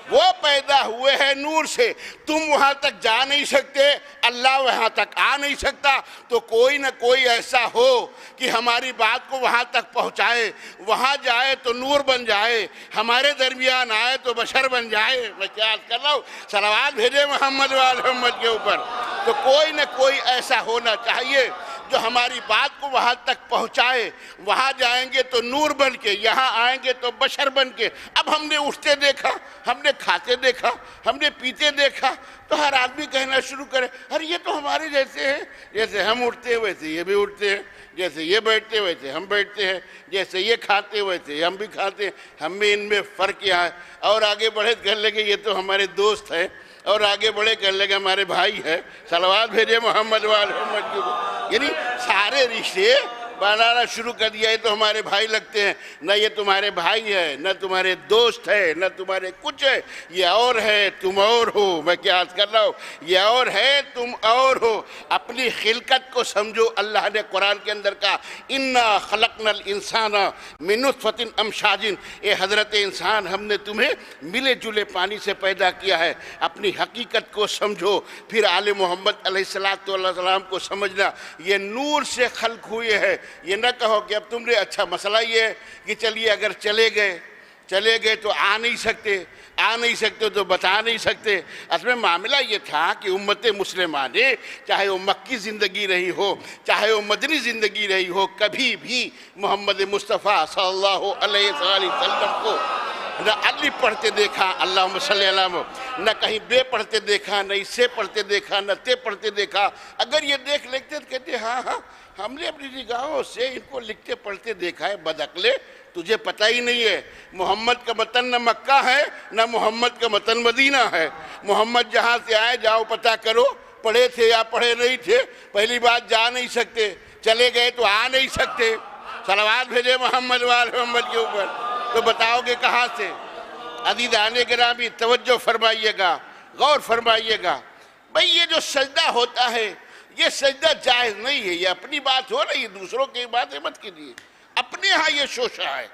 وہ پیدا ہوئے ہیں نور سے۔ تم وہاں تک جا نہیں سکتے، اللہ وہاں تک آ نہیں سکتا، تو کوئی نہ کوئی ایسا ہو کہ ہماری بات کو وہاں تک پہنچائے، وہاں جائے تو نور بن جائے، ہمارے درمیان آئے تو بشر بن جائے۔ میں کیا عرض کر رہا ہوں؟ صلوات بھیجے محمد وآل محمد کے اوپر۔ تو کوئی نہ کوئی ایسا ہونا چاہیے جو ہماری بات کو وہاں تک پہنچائے. وہاں جائیں گے تو نور بن کے, یہاں آئیں گے تو بشر بن کے. اب ہم نے اٹھتے دیکھا, ہم نے کھاتے دیکھا, ہم نے پیتے دیکھا, تو ہر آدمی کہنا شروع کرے ارے یہ تو ہمارے جیسے ہیں, جیسے ہم اٹھتے ہیں ویسے یہ بھی اٹھتے ہیں, جیسے یہ بیٹھتے ویسے ہم بیٹھتے ہیں, جیسے یہ کھاتے ویسے ہم بھی کھاتے ہیں, ہم میں ان میں فرق کیا ہے. اور آگے بڑھے کہنے لگے یہ تو ہمارے دوست ہیں, اور آگے بڑھے کہنے لگے ہمارے بھائی ہیں. صلوات بھیجے محمد وآل محمد کی. یعنی سارے رشتے بنانا شروع کر دیا. یہ تو ہمارے بھائی لگتے ہیں, نہ یہ تمہارے بھائی ہے, نہ تمہارے دوست ہے, نہ تمہارے کچھ ہے. یہ اور ہے, تم اور ہو. میں کیا عرض کر رہا ہوں, یہ اور ہے, تم اور ہو. اپنی خلقت کو سمجھو. اللہ نے قرآن کے اندر کہا اِنَّا خَلَقْنَا الْإِنسَانَ مِن نُطْفَةٍ أَمْشَاجٍ. اے حضرت انسان, ہم نے تمہیں ملے جلے پانی سے پیدا کیا ہے. اپنی حقیقت کو سمجھو. پھر آل محمد علیہ السلام کو سمجھنا. یہ نور سے خلق ہوئے ہیں. یہ نہ کہو کہ اب تم نے اچھا مسئلہ یہ ہے کہ چلیے اگر چلے گئے تو آ نہیں سکتے تو بتا نہیں سکتے. اصل میں معاملہ یہ تھا کہ امت مسلمہ نے, چاہے وہ مکی زندگی رہی ہو, چاہے وہ مدنی زندگی رہی ہو, کبھی بھی محمد مصطفیٰ صلی اللہ علیہ وسلم کو نہ الف پڑھتے دیکھا, اللہم صلی اللہ علیہ, نہ کہیں بے پڑھتے دیکھا, نہ اسے پڑھتے دیکھا, نہ تے پڑھتے دیکھا. اگر یہ دیکھ لیتے تو کہتے ہاں ہم نے اپنی نگاہوں سے ان کو لکھتے پڑھتے دیکھا ہے. بدعقلے, تجھے پتہ ہی نہیں ہے محمد کا وطن نہ مکہ ہے, نہ محمد کا وطن مدینہ ہے. محمد جہاں سے آئے جاؤ پتہ کرو, پڑھے تھے یا پڑھے نہیں تھے. پہلی بات جا نہیں سکتے, چلے گئے تو آ نہیں سکتے. صلوات بھیجے محمد وآل محمد کے اوپر. تو بتاؤ گے کہاں سے؟ عزیزان گرامی توجہ فرمائیے گا, غور فرمائیے گا. بھئی یہ جو سجدہ ہوتا ہے یہ سجدہ جائز نہیں ہے. یہ اپنی بات ہو رہی ہے, دوسروں کی باتیں مت کیجیے. اپنے ہاں یہ شوشہ ہے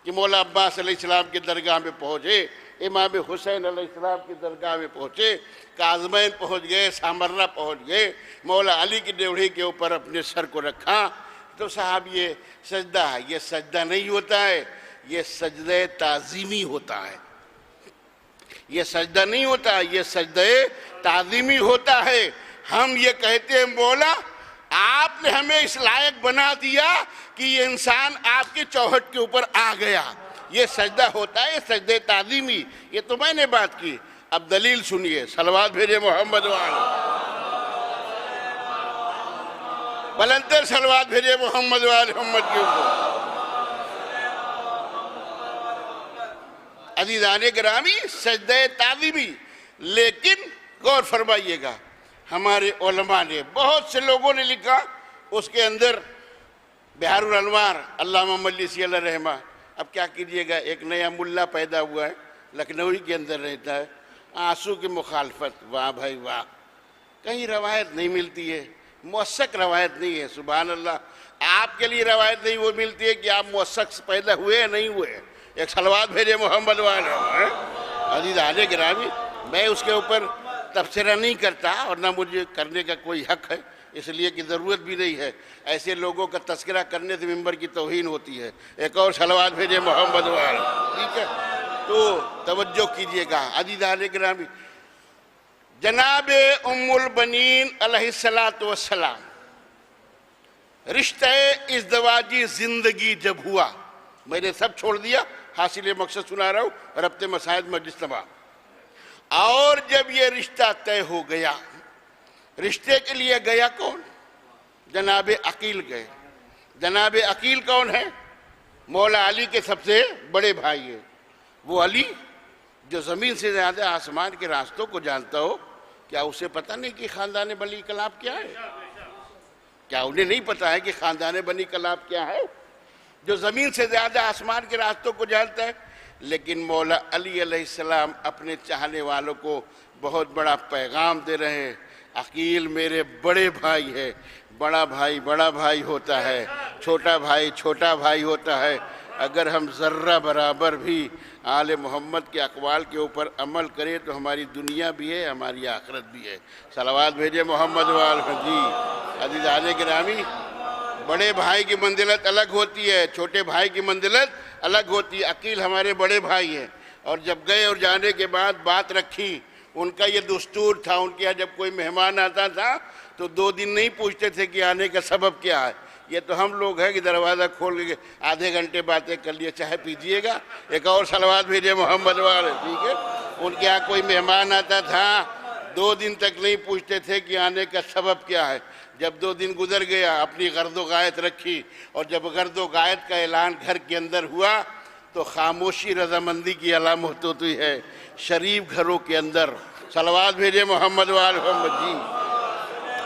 کہ مولا عباس علیہ السلام کی درگاہ میں پہنچے, امام حسین علیہ السلام کی درگاہ میں پہنچے, کاظمین پہنچ گئے, سامرہ پہنچ گئے, مولا علی کی ڈیوڑی کے اوپر اپنے سر کو رکھا. تو صاحب یہ سجدہ ہے, یہ سجدہ نہیں ہوتا ہے, یہ سجدہ تعظیمی ہوتا ہے. یہ سجدہ نہیں ہوتا, یہ سجدہ تعظیمی ہوتا ہے. ہم یہ کہتے ہیں مولا آپ نے ہمیں اس لائق بنا دیا کہ یہ انسان آپ کی چوہٹ کے اوپر آ گیا. یہ سجدہ ہوتا ہے, یہ سجدہ تعظیمی. یہ تو میں نے بات کی. اب دلیل سنیے. صلوات بھیجے محمد وآلہ, بلندر صلوات بھیجے محمد وآلہ محمد کے اوپر. عزیزان گرامی سجدہ تعظیمی. لیکن غور فرمائیے گا, ہمارے علماء نے, بہت سے لوگوں نے لکھا, اس کے اندر بہار الانوار علامہ مجلسی علیہ رحمہ. اب کیا کیجئے گا, ایک نیا ملا پیدا ہوا ہے, لکھنؤ کے اندر رہتا ہے. آنسو کی مخالفت, واہ بھائی واہ. کہیں روایت نہیں ملتی ہے, موثق روایت نہیں ہے. سبحان اللہ. آپ کے لیے روایت نہیں وہ ملتی ہے کہ آپ موثق پیدا ہوئے یا نہیں ہوئے. ایک صلوات بھیجے محمد والے. عزیزان گرامی, میں اس کے اوپر تبصرہ نہیں کرتا اور نہ مجھے کرنے کا کوئی حق ہے, اس لیے کہ ضرورت بھی نہیں ہے. ایسے لوگوں کا تذکرہ کرنے سے ممبر کی توہین ہوتی ہے. ایک اور صلوات بھیجے محمد والے. ٹھیک ہے, تو توجہ کیجئے گا. عزیزان گرامی, جناب ام البنین علیہ السلام رشتہ ازدواجی زندگی جب ہوا, میں نے سب چھوڑ دیا, حاصل مقصد سنا رہا ہوں, ربط مسائد مجلس تمام. اور جب یہ رشتہ طے ہو گیا, رشتے کے لیے گیا کون؟ جناب عقیل گئے. جناب عقیل کون ہے؟ مولا علی کے سب سے بڑے بھائی ہیں. وہ علی جو زمین سے زیادہ آسمان کے راستوں کو جانتا ہو, کیا اسے پتہ نہیں کہ خاندان بنی کلاب کیا ہے؟ کیا انہیں نہیں پتہ ہے کہ خاندان بنی کلاب کیا ہے؟ جو زمین سے زیادہ آسمان کے راستوں کو جانتا ہے. لیکن مولا علی علیہ السلام اپنے چاہنے والوں کو بہت بڑا پیغام دے رہے ہیں. عقیل میرے بڑے بھائی ہے. بڑا بھائی ہوتا ہے, چھوٹا بھائی ہوتا ہے. اگر ہم ذرہ برابر بھی آل محمد کے اقوال کے اوپر عمل کریں تو ہماری دنیا بھی ہے, ہماری آخرت بھی ہے. صلوات بھیجے محمد وآل. جی عزیزان گرامی, بڑے بھائی کی منزلت الگ ہوتی ہے, چھوٹے بھائی کی منزلت الگ ہوتی ہے. عقیل ہمارے بڑے بھائی ہیں, اور جب گئے اور جانے کے بعد بات رکھی ان کا یہ دستور تھا. ان کے یہاں جب کوئی مہمان آتا تھا تو 2 دن نہیں پوچھتے تھے کہ آنے کا سبب کیا ہے. یہ تو ہم لوگ ہیں کہ دروازہ کھول کے آدھے گھنٹے باتیں کر لیے, چائے پیجیے گا, ایک اور صلوات بھیجے محمد والے, ٹھیک ہے. ان کے یہاں کوئی مہمان آتا تھا 2 دن تک نہیں پوچھتے تھے کہ آنے کا سبب کیا ہے. جب 2 دن گزر گیا اپنی غرض و غایت رکھی, اور جب غرض و غایت کا اعلان گھر کے اندر ہوا تو خاموشی رضامندی کی علامت ہوتی ہے شریف گھروں کے اندر. صلوات بھیجے محمد والے محمد جی.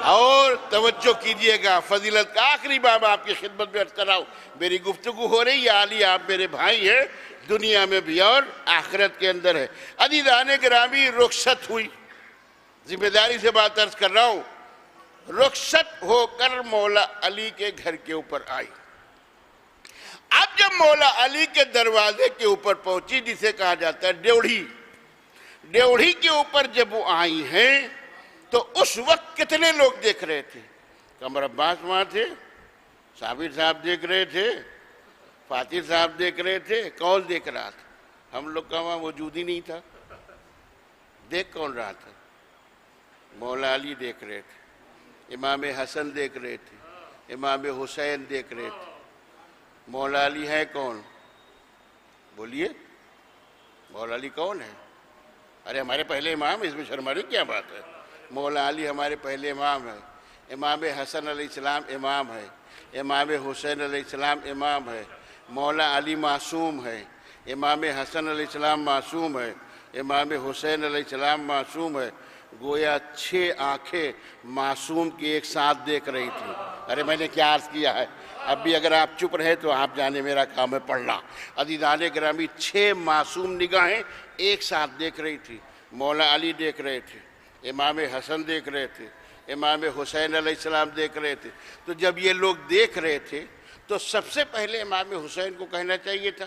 اور توجہ کیجئے گا, فضیلت کا آخری باب آپ کی خدمت میں عرض کر رہا ہوں. میری گفتگو ہو رہی ہے عالی, آپ میرے بھائی ہیں, دنیا میں بھی اور آخرت کے اندر ہے. عزیزان گرامی, رخصت ہوئی, ذمہ داری سے بات عرض کر رہا ہوں, رخصت ہو کر مولا علی کے گھر کے اوپر آئی. اب جب مولا علی کے دروازے کے اوپر پہنچی, جسے کہا جاتا ہے ڈیوڑھی, ڈیوڑھی کے اوپر جب وہ آئی ہیں تو اس وقت کتنے لوگ دیکھ رہے تھے؟ قمر عباس وہاں تھے, صابر صاحب دیکھ رہے تھے, فاتح صاحب دیکھ رہے تھے, کون دیکھ رہا تھا؟ ہم لوگ کا وہاں موجود ہی نہیں تھا. دیکھ کون رہا تھا؟ مولا علی دیکھ رہے تھے, امام حسن دیکھ رہے تھے, امام حسین دیکھ رہے تھے. مولا علی ہے کون؟ بولیے, مولا علی کون ہے؟ ارے ہمارے پہلے امام, اس میں شرمانے کیا بات ہے؟ مولا علی ہمارے پہلے امام ہے. امام حسن علیہ السلام امام ہے, امام حسین علیہ السلام امام ہے, مولا علی معصوم ہے, امام حسن علیہ السلام معصوم ہے, امام حسین علیہ السلام معصوم ہے. گویا 6 آنکھیں معصوم کی ایک ساتھ دیکھ رہی تھی. ارے میں نے کیا عرض کیا ہے؟ اب بھی اگر آپ چپ رہے تو آپ جانے میرا کام ہے پڑھنا. عزیزان گرامی, 6 معصوم نگاہیں ایک ساتھ دیکھ رہی تھی. مولا علی دیکھ رہے تھے, امام حسن دیکھ رہے تھے, امام حسین علیہ السلام دیکھ رہے تھے. تو جب یہ لوگ دیکھ رہے تھے تو سب سے پہلے امام حسین کو کہنا چاہیے تھا.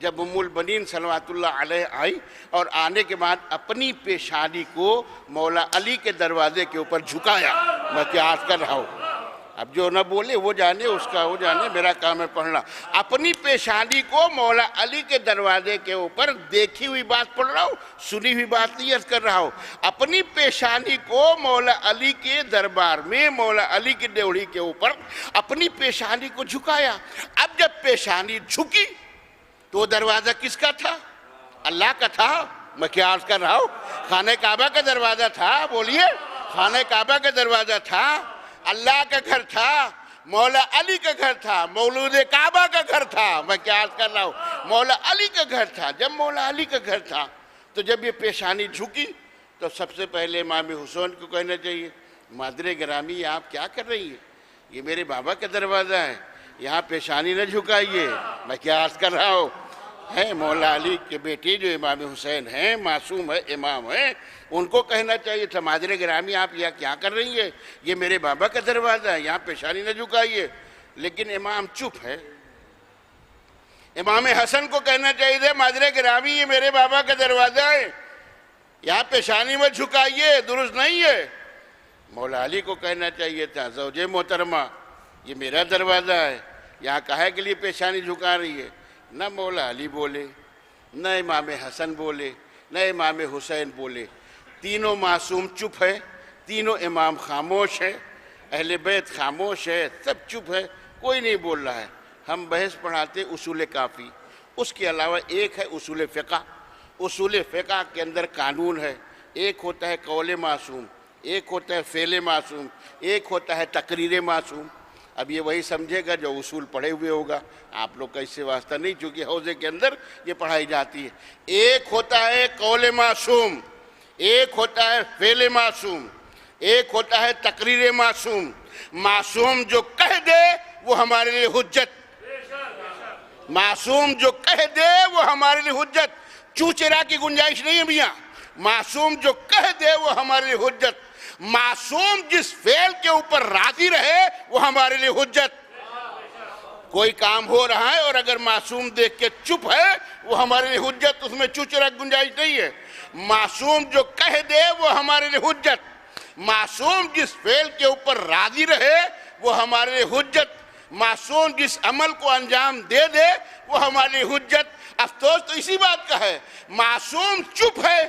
جب ام البنین صلوات اللہ علیہ آئی اور آنے کے بعد اپنی پیشانی کو مولا علی کے دروازے کے اوپر جھکایا. میں کیا عرض کر رہا ہوں, اب جو نہ بولے وہ جانے, اس کا وہ جانے, میرا کام ہے پڑھنا. اپنی پیشانی کو مولا علی کے دروازے کے اوپر, دیکھی ہوئی بات پڑھ رہا ہوں, سنی ہوئی بات نہیں عرض کر رہا ہوں, اپنی پیشانی کو مولا علی کے دربار میں, مولا علی کی ڈیوڑھی کے اوپر اپنی پیشانی کو جھکایا. اب جب پیشانی جھکی تو دروازہ کس کا تھا؟ اللہ کا تھا. میں کیا عرض کر رہا ہوں, خانہ کعبہ کا دروازہ تھا. بولیے, خانہ کعبہ کا دروازہ تھا, اللہ کا گھر تھا, مولا علی کا گھر تھا, مولود کعبہ کا گھر تھا. میں کیا عرض کر رہا ہوں, مولا علی کا گھر تھا. جب مولا علی کا گھر تھا تو جب یہ پیشانی جھکی تو سب سے پہلے امام حسین کو کہنا چاہیے, مادر گرامی آپ کیا کر رہی ہیں؟ یہ میرے بابا کا دروازہ ہے, یہاں پیشانی نہ جھکائیے. میں کیا عرض کر رہا ہوں, ہے مولا علی کے بیٹے جو امام حسین ہیں, معصوم ہے, امام ہیں, ان کو کہنا چاہیے تھا, مادر گرامی آپ یہاں کیا کر رہی ہیں؟ یہ میرے بابا کا دروازہ ہے, یہاں پیشانی نہ جھکائیے. لیکن امام چپ ہے. امام حسن کو کہنا چاہیے تھا, مادر گرامی یہ میرے بابا کا دروازہ ہے, یہاں پیشانی میں جھکائیے, درست نہیں ہے. مولا علی کو کہنا چاہیے تھا, زوج محترمہ یہ میرا دروازہ ہے, یہاں کہے کے لیے پیشانی جھکا رہی ہے؟ نہ مولا علی بولے, نہ امام حسن بولے, نہ امام حسین بولے. تینوں معصوم چپ ہے, تینوں امام خاموش ہے, اہل بیت خاموش ہے, سب چپ ہے, کوئی نہیں بول رہا ہے. ہم بحث پڑھاتے اصول کافی, اس کے علاوہ ایک ہے اصول فقہ. اصول فقہ کے اندر قانون ہے, ایک ہوتا ہے قول معصوم, ایک ہوتا ہے فعل معصوم, ایک ہوتا ہے تقریر معصوم. اب یہ وہی سمجھے گا جو اصول پڑھے ہوئے ہوگا, آپ لوگ کا اس سے واسطہ نہیں, چونکہ حوضے کے اندر یہ پڑھائی جاتی ہے. ایک ہوتا ہے قول معصوم, ایک ہوتا ہے فعل معصوم, ایک ہوتا ہے تقریر معصوم. معصوم جو کہہ دے وہ ہمارے لیے حجت, معصوم جو کہہ دے وہ ہمارے لیے حجت. چوچرا کی گنجائش نہیں ہے میاں, معصوم جو کہہ دے وہ ہمارے لیے حجت. معصوم جس فعل کے اوپر راضی رہے وہ ہمارے لیے حجت. کوئی کام ہو رہا ہے اور اگر معصوم دیکھ کے چپ ہے وہ ہمارے لیے حجت, اس میں چوچرا کی گنجائش نہیں ہے. معصوم جو کہہ دے وہ ہمارے لیے حجت. معصوم جس فعل کے اوپر راضی رہے وہ ہمارے لیے حجت. معصوم جس عمل کو انجام دے دے وہ ہمارے لیے حجت. افسوس تو اسی بات کا ہے, معصوم چپ ہے,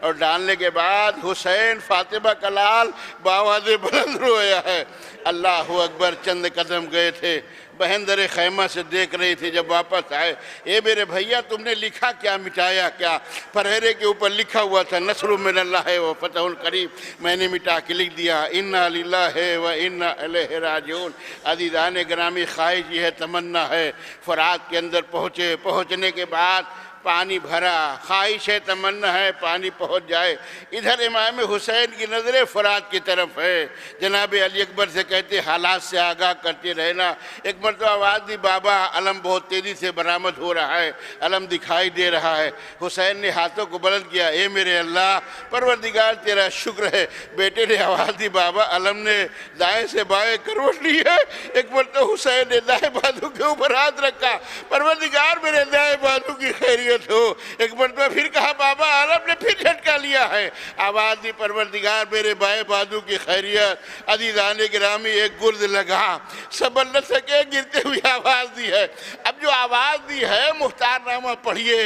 اور ڈالنے کے بعد حسین فاطمہ کا لال بآواز بلند رویا ہے۔ اللہ اکبر۔ چند قدم گئے تھے، بہن در خیمہ سے دیکھ رہی تھی، جب واپس آئے، اے میرے بھیا تم نے لکھا کیا، مٹایا کیا؟ پرہیرے کے اوپر لکھا ہوا تھا نصر من اللہ و فتح قریب، میں نے مٹا کے لکھ دیا انا للہ و انا الیہ راجعون۔ عزیزان گرامی، خواہش یہ ہے، تمنا ہے، فرات کے اندر پہنچنے کے بعد پانی بھرا، خواہش ہے، تمنا ہے پانی پہنچ جائے۔ ادھر امام حسین کی نظریں فرات کی طرف ہے۔ جناب علی اکبر سے کہتے حالات سے آگاہ کرتے رہنا۔ ایک مرتبہ آواز دی بابا علم بہت تیزی سے برآمد ہو رہا ہے، علم دکھائی دے رہا ہے۔ حسین نے ہاتھوں کو بلند کیا، اے میرے اللہ پروردگار تیرا شکر ہے۔ بیٹے نے آواز دی بابا علم نے دائیں سے بائیں کروٹ لی ہے۔ ایک مرتبہ حسین نے دائیں بازو کے اوپر ہاتھ رکھا، پروردگار میرے دائیں بازو کی خیریت ہو۔ ایک مرتبہ پھر کہا بابا عالم نے پھر جھٹکا لیا ہے، آواز دی پروردگار میرے بائیں بازو کی خیریت۔ عزیزان گرامی، ایک گرد لگا، سنبھل نہ سکے، گرتے ہوئی آواز دی ہے۔ اب جو آواز دی ہے مختار نامہ پڑھیے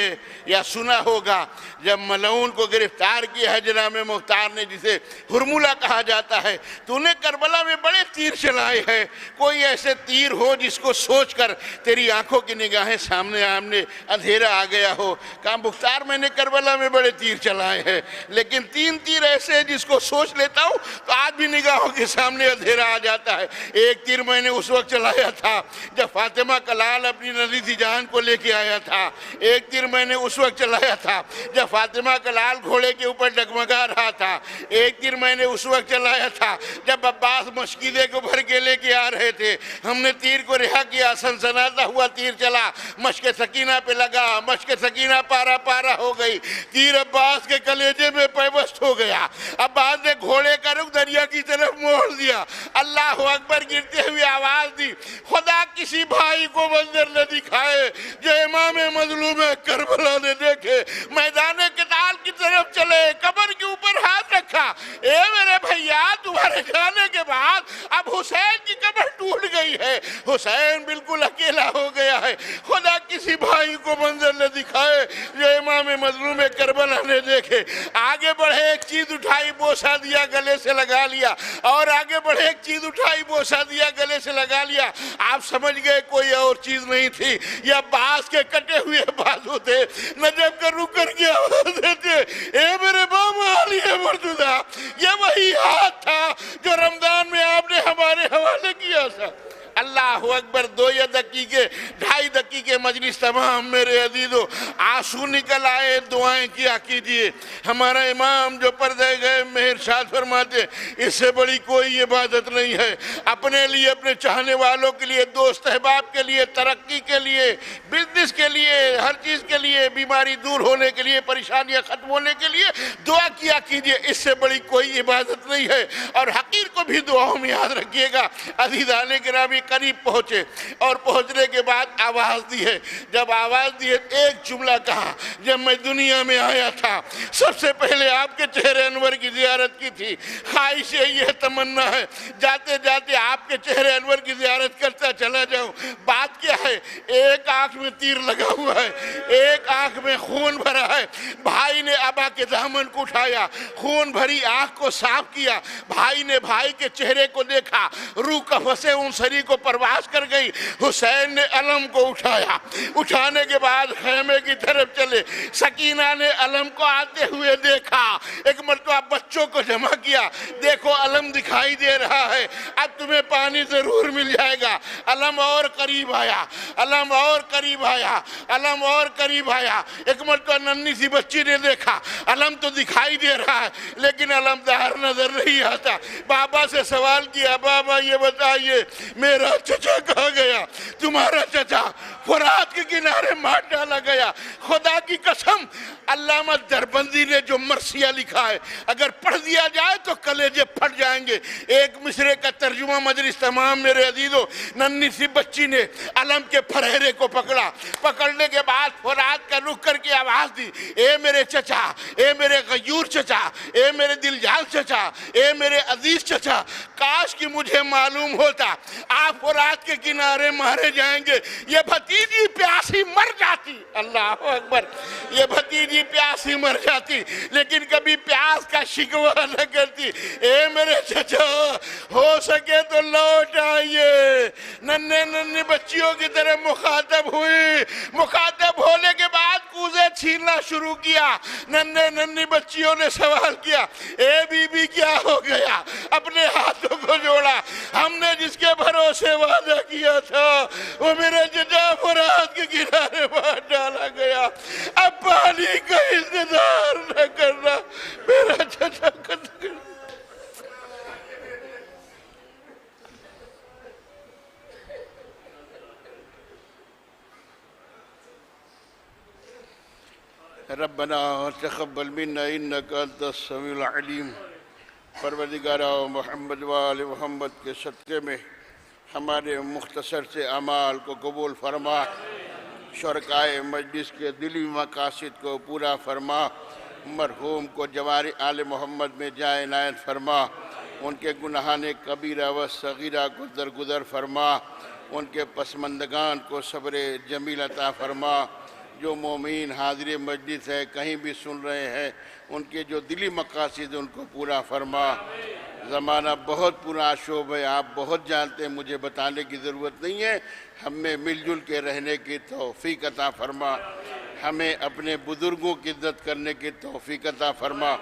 یا سنا ہوگا، جب ملعون کو گرفتار کیا ہے جناب مختار نے، جسے ہرمولہ کہا جاتا ہے، تو نے کربلا میں بڑے تیر چلائے ہیں، کوئی ایسے تیر ہو جس کو سوچ کر تیری آنکھوں کی نگاہیں سامنے آمنے اندھیرا آ گیا ہو؟ کہا مختار میں نے کربلا میں بڑے تیر چلائے ہیں، لیکن 3 تیر ایسے ہیں جس کو سوچ لیتا ہوں تو آج بھی نگاہوں کے سامنے اندھیرا آ جاتا ہے۔ ایک تیر میں نے اس وقت چلایا تھا جب فاطمہ کا لال اپنی نزیدی جان کو لے کے آیا تھا۔ ایک تیر میں نے اس وقت چلایا تھا جب فاطمہ کا لال گھوڑے کے اوپر ڈگمگا رہا تھا۔ ایک تیر میں نے اس وقت چلایا تھا جب عباس مشکیدے کو بھر کے لے کے آ رہے تھے۔ ہم نے تیر کو رہا کیا، سنسناتا ہوا تیر چلا، مشک سکینہ پہ لگا، مشک سکینہ پارا پارا ہو گئی، تیر عباس کے کلیجے میں پیوست ہو گیا۔ عباس نے گھوڑے کا رخ دریا کی طرف موڑ دیا۔ اللہ اکبر گرتے ہوئے آواز دی، خدا کسی بھائی کو منظر نہ دکھائے جو امام مظلوم کربلا نے دیکھے، میدان قتال کی طرف چلے، قبر کے اوپر ہاتھ رکھا۔ اے میرے بھیا، تمہارے جانے کے بعد اب حسین کی قبر ٹوٹ گئی ہے، حسین بالکل اکیلا ہو گیا ہے، خدا کسی بھائی کو منظر نہ دکھائے جو امام مظلوم کربلا نے دیکھے۔ آگے بڑھے، ایک چیز اٹھائی، بوسہ دیا، گلے سے لگا لیا، اور آگے بڑھے، ایک چیز اٹھائی، بوسہ دیا، گلے سے لگا لیا۔ آپ سمجھ گئے کوئی اور چیز نہیں تھی، یہ عباس کے کٹے ہوئے بازو تھے، نجف کر رک کر کے آواز دیتے، اے میرے بابا علی مرتضیٰ، یہ وہی ہاتھ تھا جو رمضان میں آپ نے ہمارے حوالے کیا تھا۔ اللہ اکبر۔ 2 یا دقیقے، 2.5 دقیقے مجلس تمام میرے عزیزو، آنسو نکل آئے، دعائیں کیا کیجئے۔ ہمارا امام جو پردے گئے میں ارشاد فرماتے، اس سے بڑی کوئی عبادت نہیں ہے، اپنے لیے، اپنے چاہنے والوں کے لیے، دوست احباب کے لیے، ترقی کے لیے، بزنس کے لیے، ہر چیز کے لیے، بیماری دور ہونے کے لیے، پریشانیاں ختم ہونے کے لیے دعا کیا کیجئے، اس سے بڑی کوئی عبادت نہیں ہے۔ اور حقیر کو بھی دعاؤں میں یاد رکھیے گا۔ عزیزان گرامی، قریب پہنچے، اور پہنچنے کے بعد آواز دی ہے۔ جب آواز دی ہے، ایک جملہ کہا، جب میں دنیا میں آیا تھا سب سے پہلے آپ کے چہرے انور کی زیارت کی تھی، خواہش ہے، یہ تمنا ہے، جاتے جاتے آپ کے چہرے انور کی زیارت کرتا چلا جاؤں۔ بات کیا ہے؟ ایک آنکھ میں تیر لگا ہوا ہے، ایک آنکھ میں خون بھرا ہے۔ بھائی نے ابا کے دامن کو اٹھایا، خون بھری آنکھ کو صاف کیا، بھائی نے بھائی کے چہرے کو دیکھا، روح کفسے ان سری کو پرواز کر گئی۔ حسین نے علم کو اٹھایا، اٹھانے کے بعد خیمے کی طرف چلے۔ سکینہ نے علم کو آتے ہوئے دیکھا، ایک مرتبہ بچوں کو جمع کیا، دیکھو علم دکھائی دے رہا ہے، اب تمہیں پانی ضرور مل جائے گا۔ علم اور قریب آیا، علم اور قریب آیا، علم اور قریب آیا۔ ایک مرتبہ ننھی سی بچی نے دیکھا، علم تو دکھائی دے رہا ہے لیکن علمدار نظر نہیں آتا۔ بابا سے سوال کیا، بابا یہ بتائیے میرا چچا کہاں گیا؟ تمہارا چچا فرات کے کنارے مار ڈالا گیا۔ خدا کی قسم، علامہ دربندی نے جو مرثیہ لکھا ہے اگر پڑھ دیا جائے تو کلیجے پھٹ جائیں گے۔ ایک مصرے کا ترجمہ مجلس تمام میرے عزیزو، ننھی سی بچی نے علم کے پھریرے کو پکڑا، پکڑنے کے بعد فرات کا رخ کر کے آواز دی، اے میرے چچا، اے میرے غیور چچا، اے میرے دل جان چچا، اے میرے عزیز چچا، کاش کہ مجھے معلوم ہوتا آپ فرات کے کنارے مارے جائیں گے، یہ بھتیجی پیاسی مر جاتی۔ اللہ اکبر۔ یہ بھتیجی جی پیاس ہی مر جاتی، لیکن کبھی پیاس کا شکوہ نہ کرتی۔ اے میرے چچا، ہو سکے تو لوٹ آئیے۔ ننھے ننھی بچیوں کی طرح مخاطب ہوئی، مخاطب ہونے کے بعد کوزے چھیننا شروع کیا۔ ننھے ننھی بچیوں نے سوال کیا، اے بی بی کیا ہو گیا؟ اپنے ہاتھوں کو جوڑا، ہم نے جس کے بھروسے وعدہ کیا تھا وہ میرے چچا فرات کے کنارے مار ڈالا گیا۔ اب پانی کا انتظار نہ کرنا، میرا چچا قتل کر۔ ربنا تقبل منا انك انت السميع العليم۔ پروردگارہ محمد وآل محمد کے صدقے میں ہمارے مختصر سے اعمال کو قبول فرما، شرکائے مجلس کے دلی مقاصد کو پورا فرما، مرحوم کو جوار آل محمد میں جائے عنایت فرما، ان کے گناہان کبیرہ و صغیرہ کو درگزر فرما، ان کے پسماندگان کو صبر جمیل عطا فرما۔ جو مومین حاضر مجلس ہے، کہیں بھی سن رہے ہیں، ان کے جو دلی مقاصد ان کو پورا فرما۔ زمانہ بہت پورا شعب ہے، آپ بہت جانتے ہیں، مجھے بتانے کی ضرورت نہیں ہے۔ ہم میں مل جل کے رہنے کی توفیق عطا فرما، ہمیں اپنے بزرگوں کی عزت کرنے کی توفیق عطا فرما،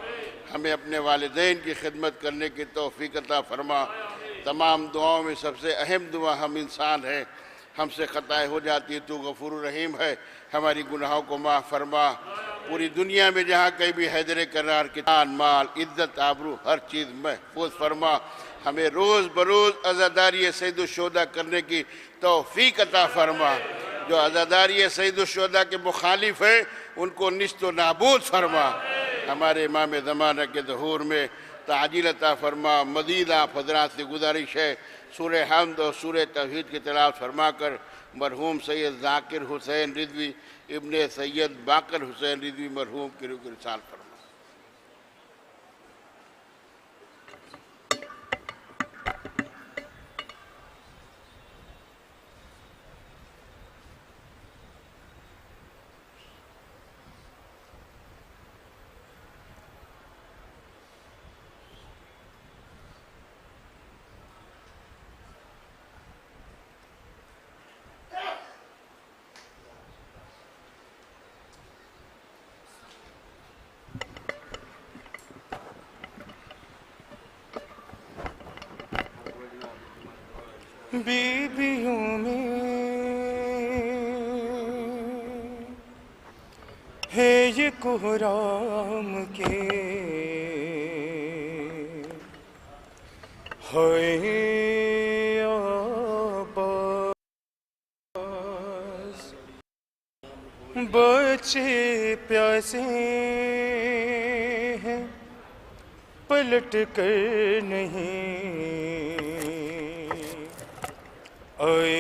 ہمیں اپنے والدین کی خدمت کرنے کی توفیق عطا فرما۔ تمام دعاؤں میں سب سے اہم دعا ہم انسان ہیں، ہم سے خطائیں ہو جاتی ہے، تو غفور الرحیم ہے، ہماری گناہوں کو معاف فرما۔ پوری دنیا میں جہاں کہیں بھی حیدر کرار کی جان مال عزت آبرو ہر چیز محفوظ فرما، ہمیں روز بروز عزاداری سید الشہداء کرنے کی توفیق عطا فرما۔ جو عزاداری سید الشہداء کے مخالف ہیں ان کو نیست و نابود فرما۔ ہمارے امام زمانہ کے ظہور میں تعجیل عطا فرما۔ مزید آپ حضرات سے گزارش ہے، سورہ حمد اور سورہ توحید کی تلاوت فرما کر مرحوم سید ذاکر حسین رضوی ابن سید باقر حسین رضوی مرحوم کی روح کو رسال فرما۔ بیویوں میں ہے یہ کوہرام کے ہے آباز، بچے پیاسے ہیں پلٹ کر نہیں آئے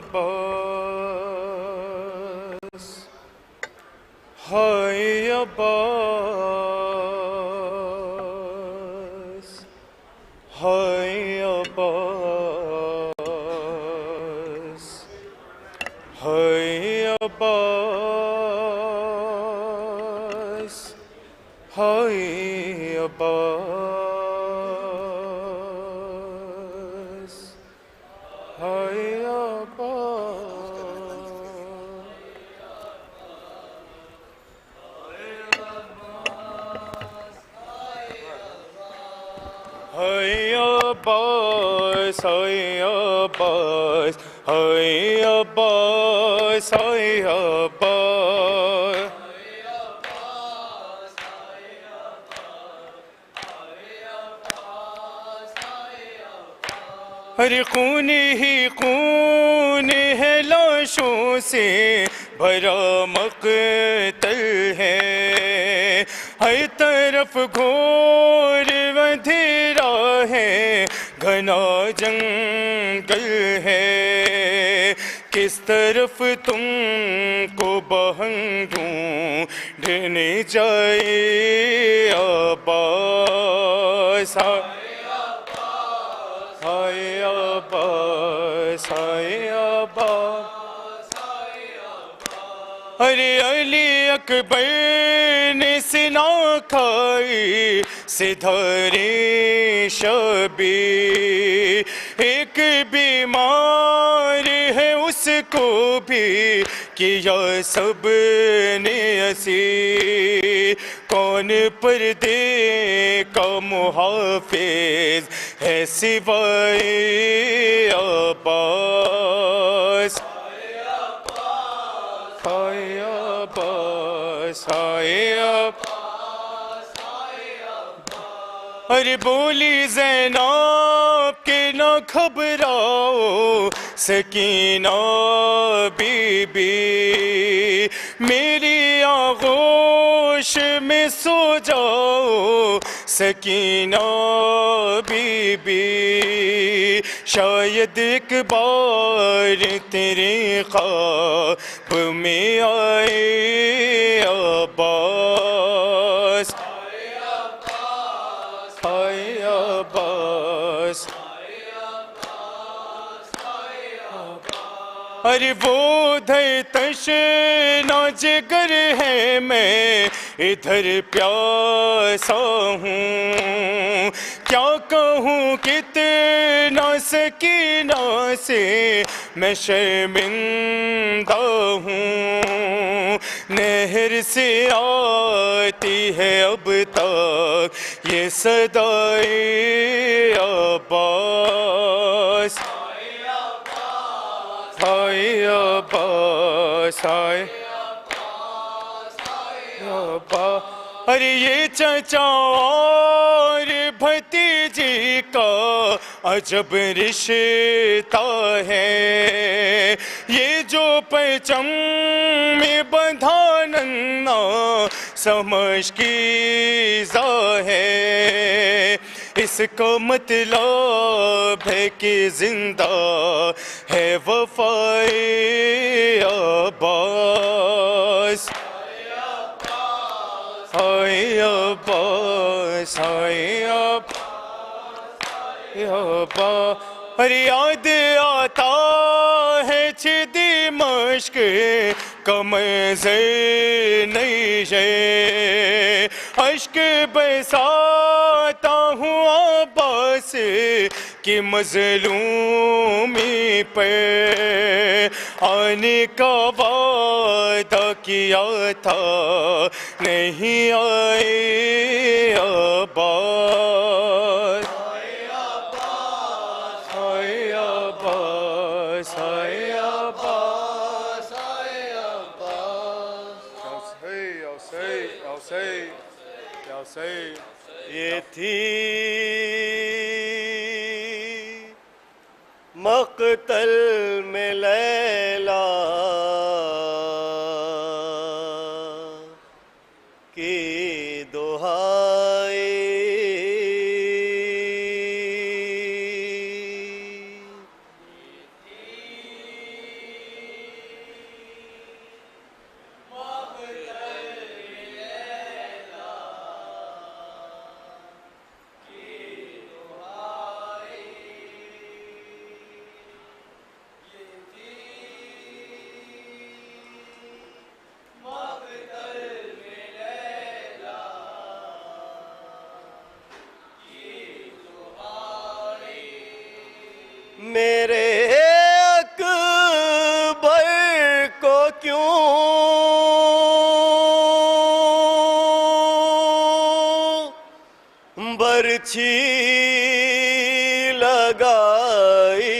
عباس، ہائے عباس، ہائے عباس، ہائے عباس، ہائے عباس، عباس، ہائے عباس، ہائے عباس، ہائے عباس، ہر خون ہی خون ہے، لاشوں سے بھرا مقتل ہے، ہر طرف گھور اندھیرا ہے، گھنا جنگل ہے، کس طرف تم کو بہنگوں ڈھنے جائے عباس، ہائے عباس، ہائے عباس، ارے علی اکبر نے سنا کھائی سدھارے شبی، ایک بیمار ہے اس کو بھی کیا سب نے اسیر، کون پردے کا محافظ ہے سوائے عباس، ہائے عباس ہائے عباس، ارے بولی زینب کہ نہ گھبراؤ سکینہ بی بی، میری آغوش میں سو جاؤ سکینہ بی بی، شاید ایک بار تیرے خواب میں آئے عباس، ہائے عباس، ارے وہ دھر تشنا جگر ہے میں ادھر پیاسا ہوں، کیا کہوں کتنا سکینہ سے میں شرمندہ ہوں، نہر سے آتی ہے اب تک یہ صدائے عباس، ہائے عباس ہائے عباس، ارے یہ چچا اور بھتیجی کا عجب رشتہ ہے، یہ جو پرچم میں بندھا ننا سمجھ کی ذا ہے، اس کا مطلب ہے کہ زندہ ہے وفائے عباس، ہائے عباس ہائے عباس، ارے یاد آتا ہے چھ دمشق کا منظر نہیں ہے، اشک برساتا ہوں عباس کی مظلومی پہ، آنے کا وعدہ کیا تھا نہیں آئے عباس، ہائے عباس ہائے عباس ہائے عباس، یہ تھی مقتل میں لیلا کی دہائی، میرے اکبر کو کیوں برچھی لگائی،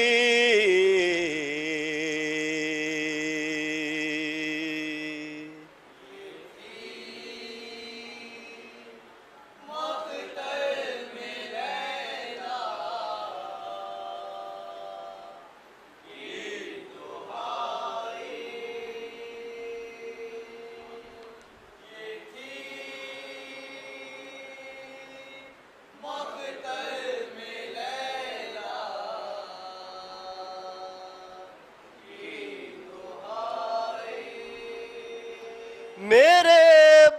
میرے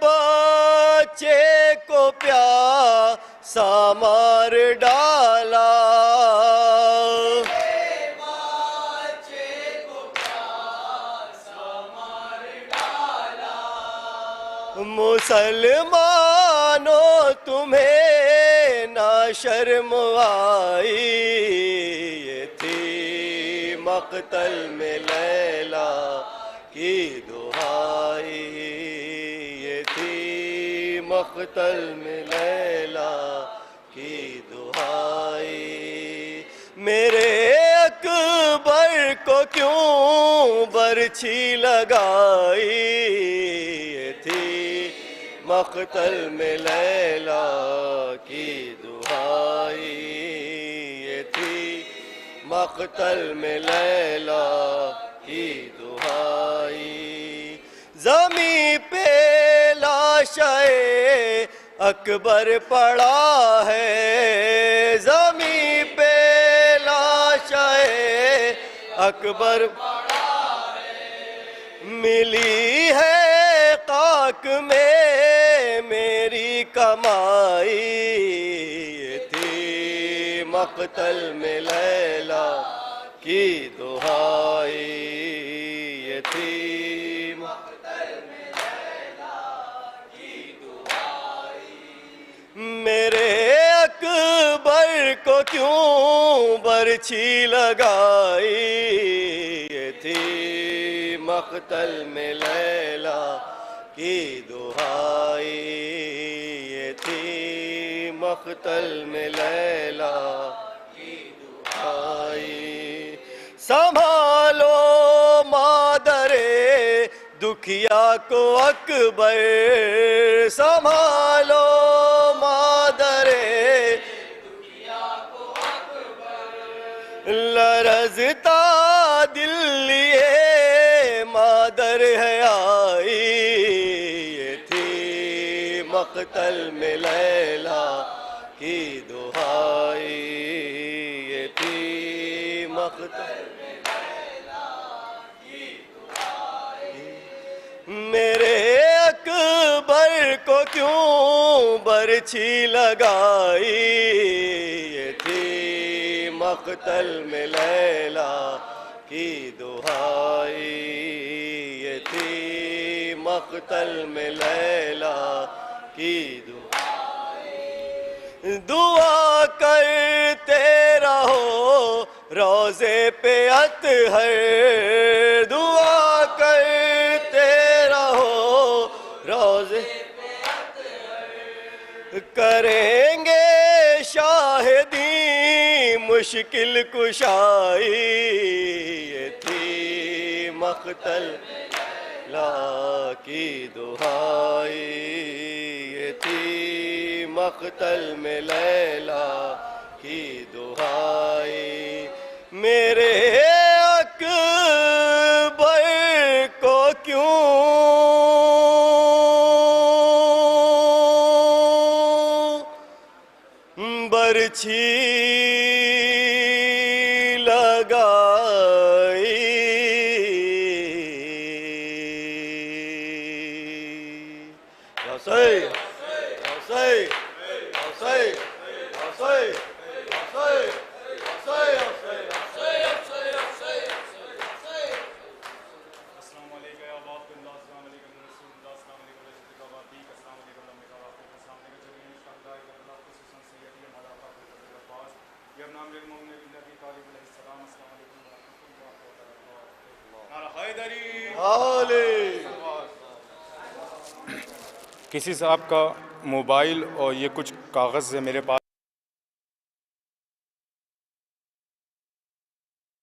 بچے کو پیاسا مار ڈالا، مسلمانوں تمہیں نہ شرم آئی، یہ تھی مقتل میں لیلا کی دہائی، یہ تھی مقتل میں لیلا کی دہائی۔ میرے اکبر کو کیوں برچھی لگائی، یہ تھی مقتل میں لیلا کی دہائی، یہ تھی مقتل میں لیلا کی دہائی۔ زمین پہ لاشِ اکبر پڑا ہے، زمین پہ لاشِ اکبر پڑا ہے، ملی ہے خاک میں میری کمائی، یہ تھی مقتل میں لیلا کی دہائی، یہ تھی مقتل میں لیلا کی دہائی۔ میرے اکبر کو کیوں برچھی لگائی، یہ تھی مقتل میں لیلا کی دہائی، یہ تھی مقتل میں لیلا کی دہائی۔ سنبھالو مادر دکھیا کو اکبر، سنبھالو مادر دکھیا کو اکبر، لرزتا دل لیے مادر ہے آئی، یہ تھی مقتل میں لیلا کی دہائی، یہ تھی مقتل میں لیلا کی دہائی۔ میرے اکبر کو کیوں برچھی لگائی، یہ تھی مقتل میں لیلا کی دہائی، یہ تھی مقتل میں لیلا کی دہائی۔ دعا کرتے رہو روضے پہ اطہر، دعا کرتے رہو روضے پہ اطہر، کریں گے شاہدی مشکل کشائی، یہ تھی مقتل لیلا کی دہائی، یہ تھی مقتل میں لیلا کی دہائی۔ میرے اکبر کو کیوں برچھی لگائی، کسی صاحب کا موبائل اور یہ کچھ کاغذ ہے میرے پاس۔